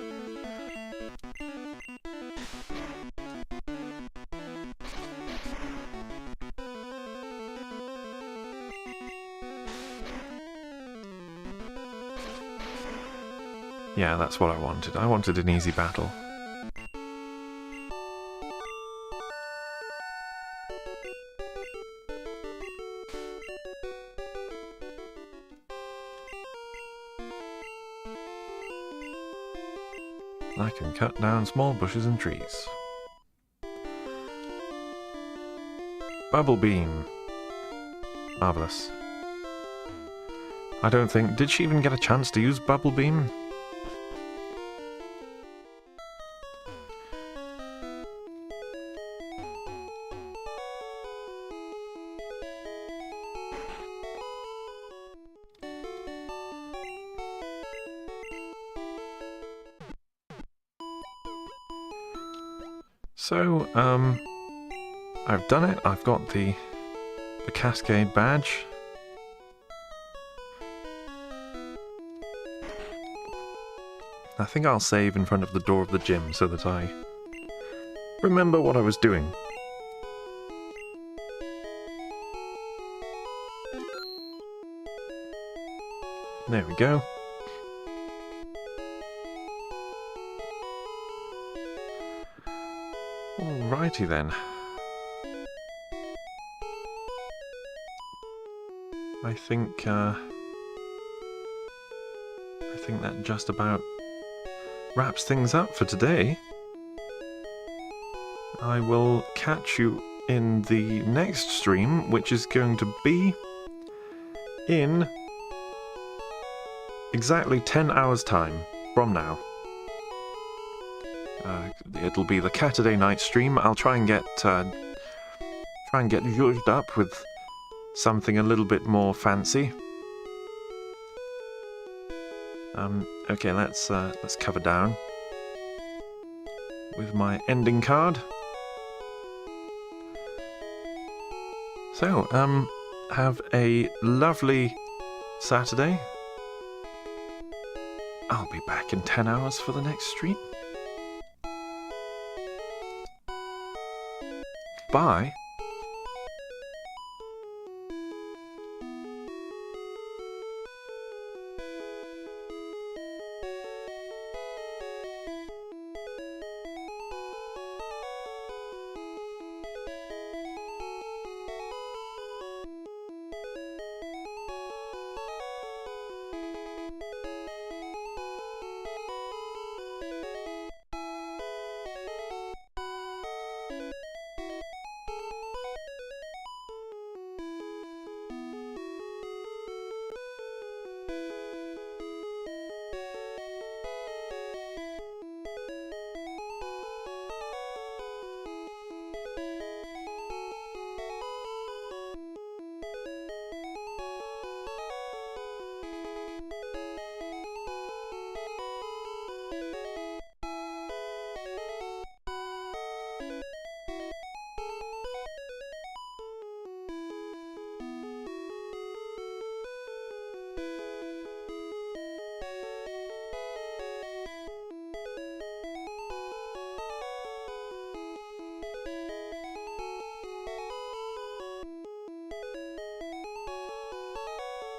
Yeah, that's what I wanted. I wanted an easy battle. I can cut down small bushes and trees. Bubble beam. Marvellous. I don't think... Did she even get a chance to use bubble beam? So, I've done it. I've got the Cascade badge. I think I'll save in front of the door of the gym so that I remember what I was doing. There we go. Alrighty then. I think that just about wraps things up for today. I will catch you in the next stream, which is going to be in exactly 10 hours time from now. It'll be the Saturday night stream. I'll try and get used up with something a little bit more fancy. Okay, let's cover down with my ending card. So, have a lovely Saturday. I'll be back in 10 hours for the next stream. Bye.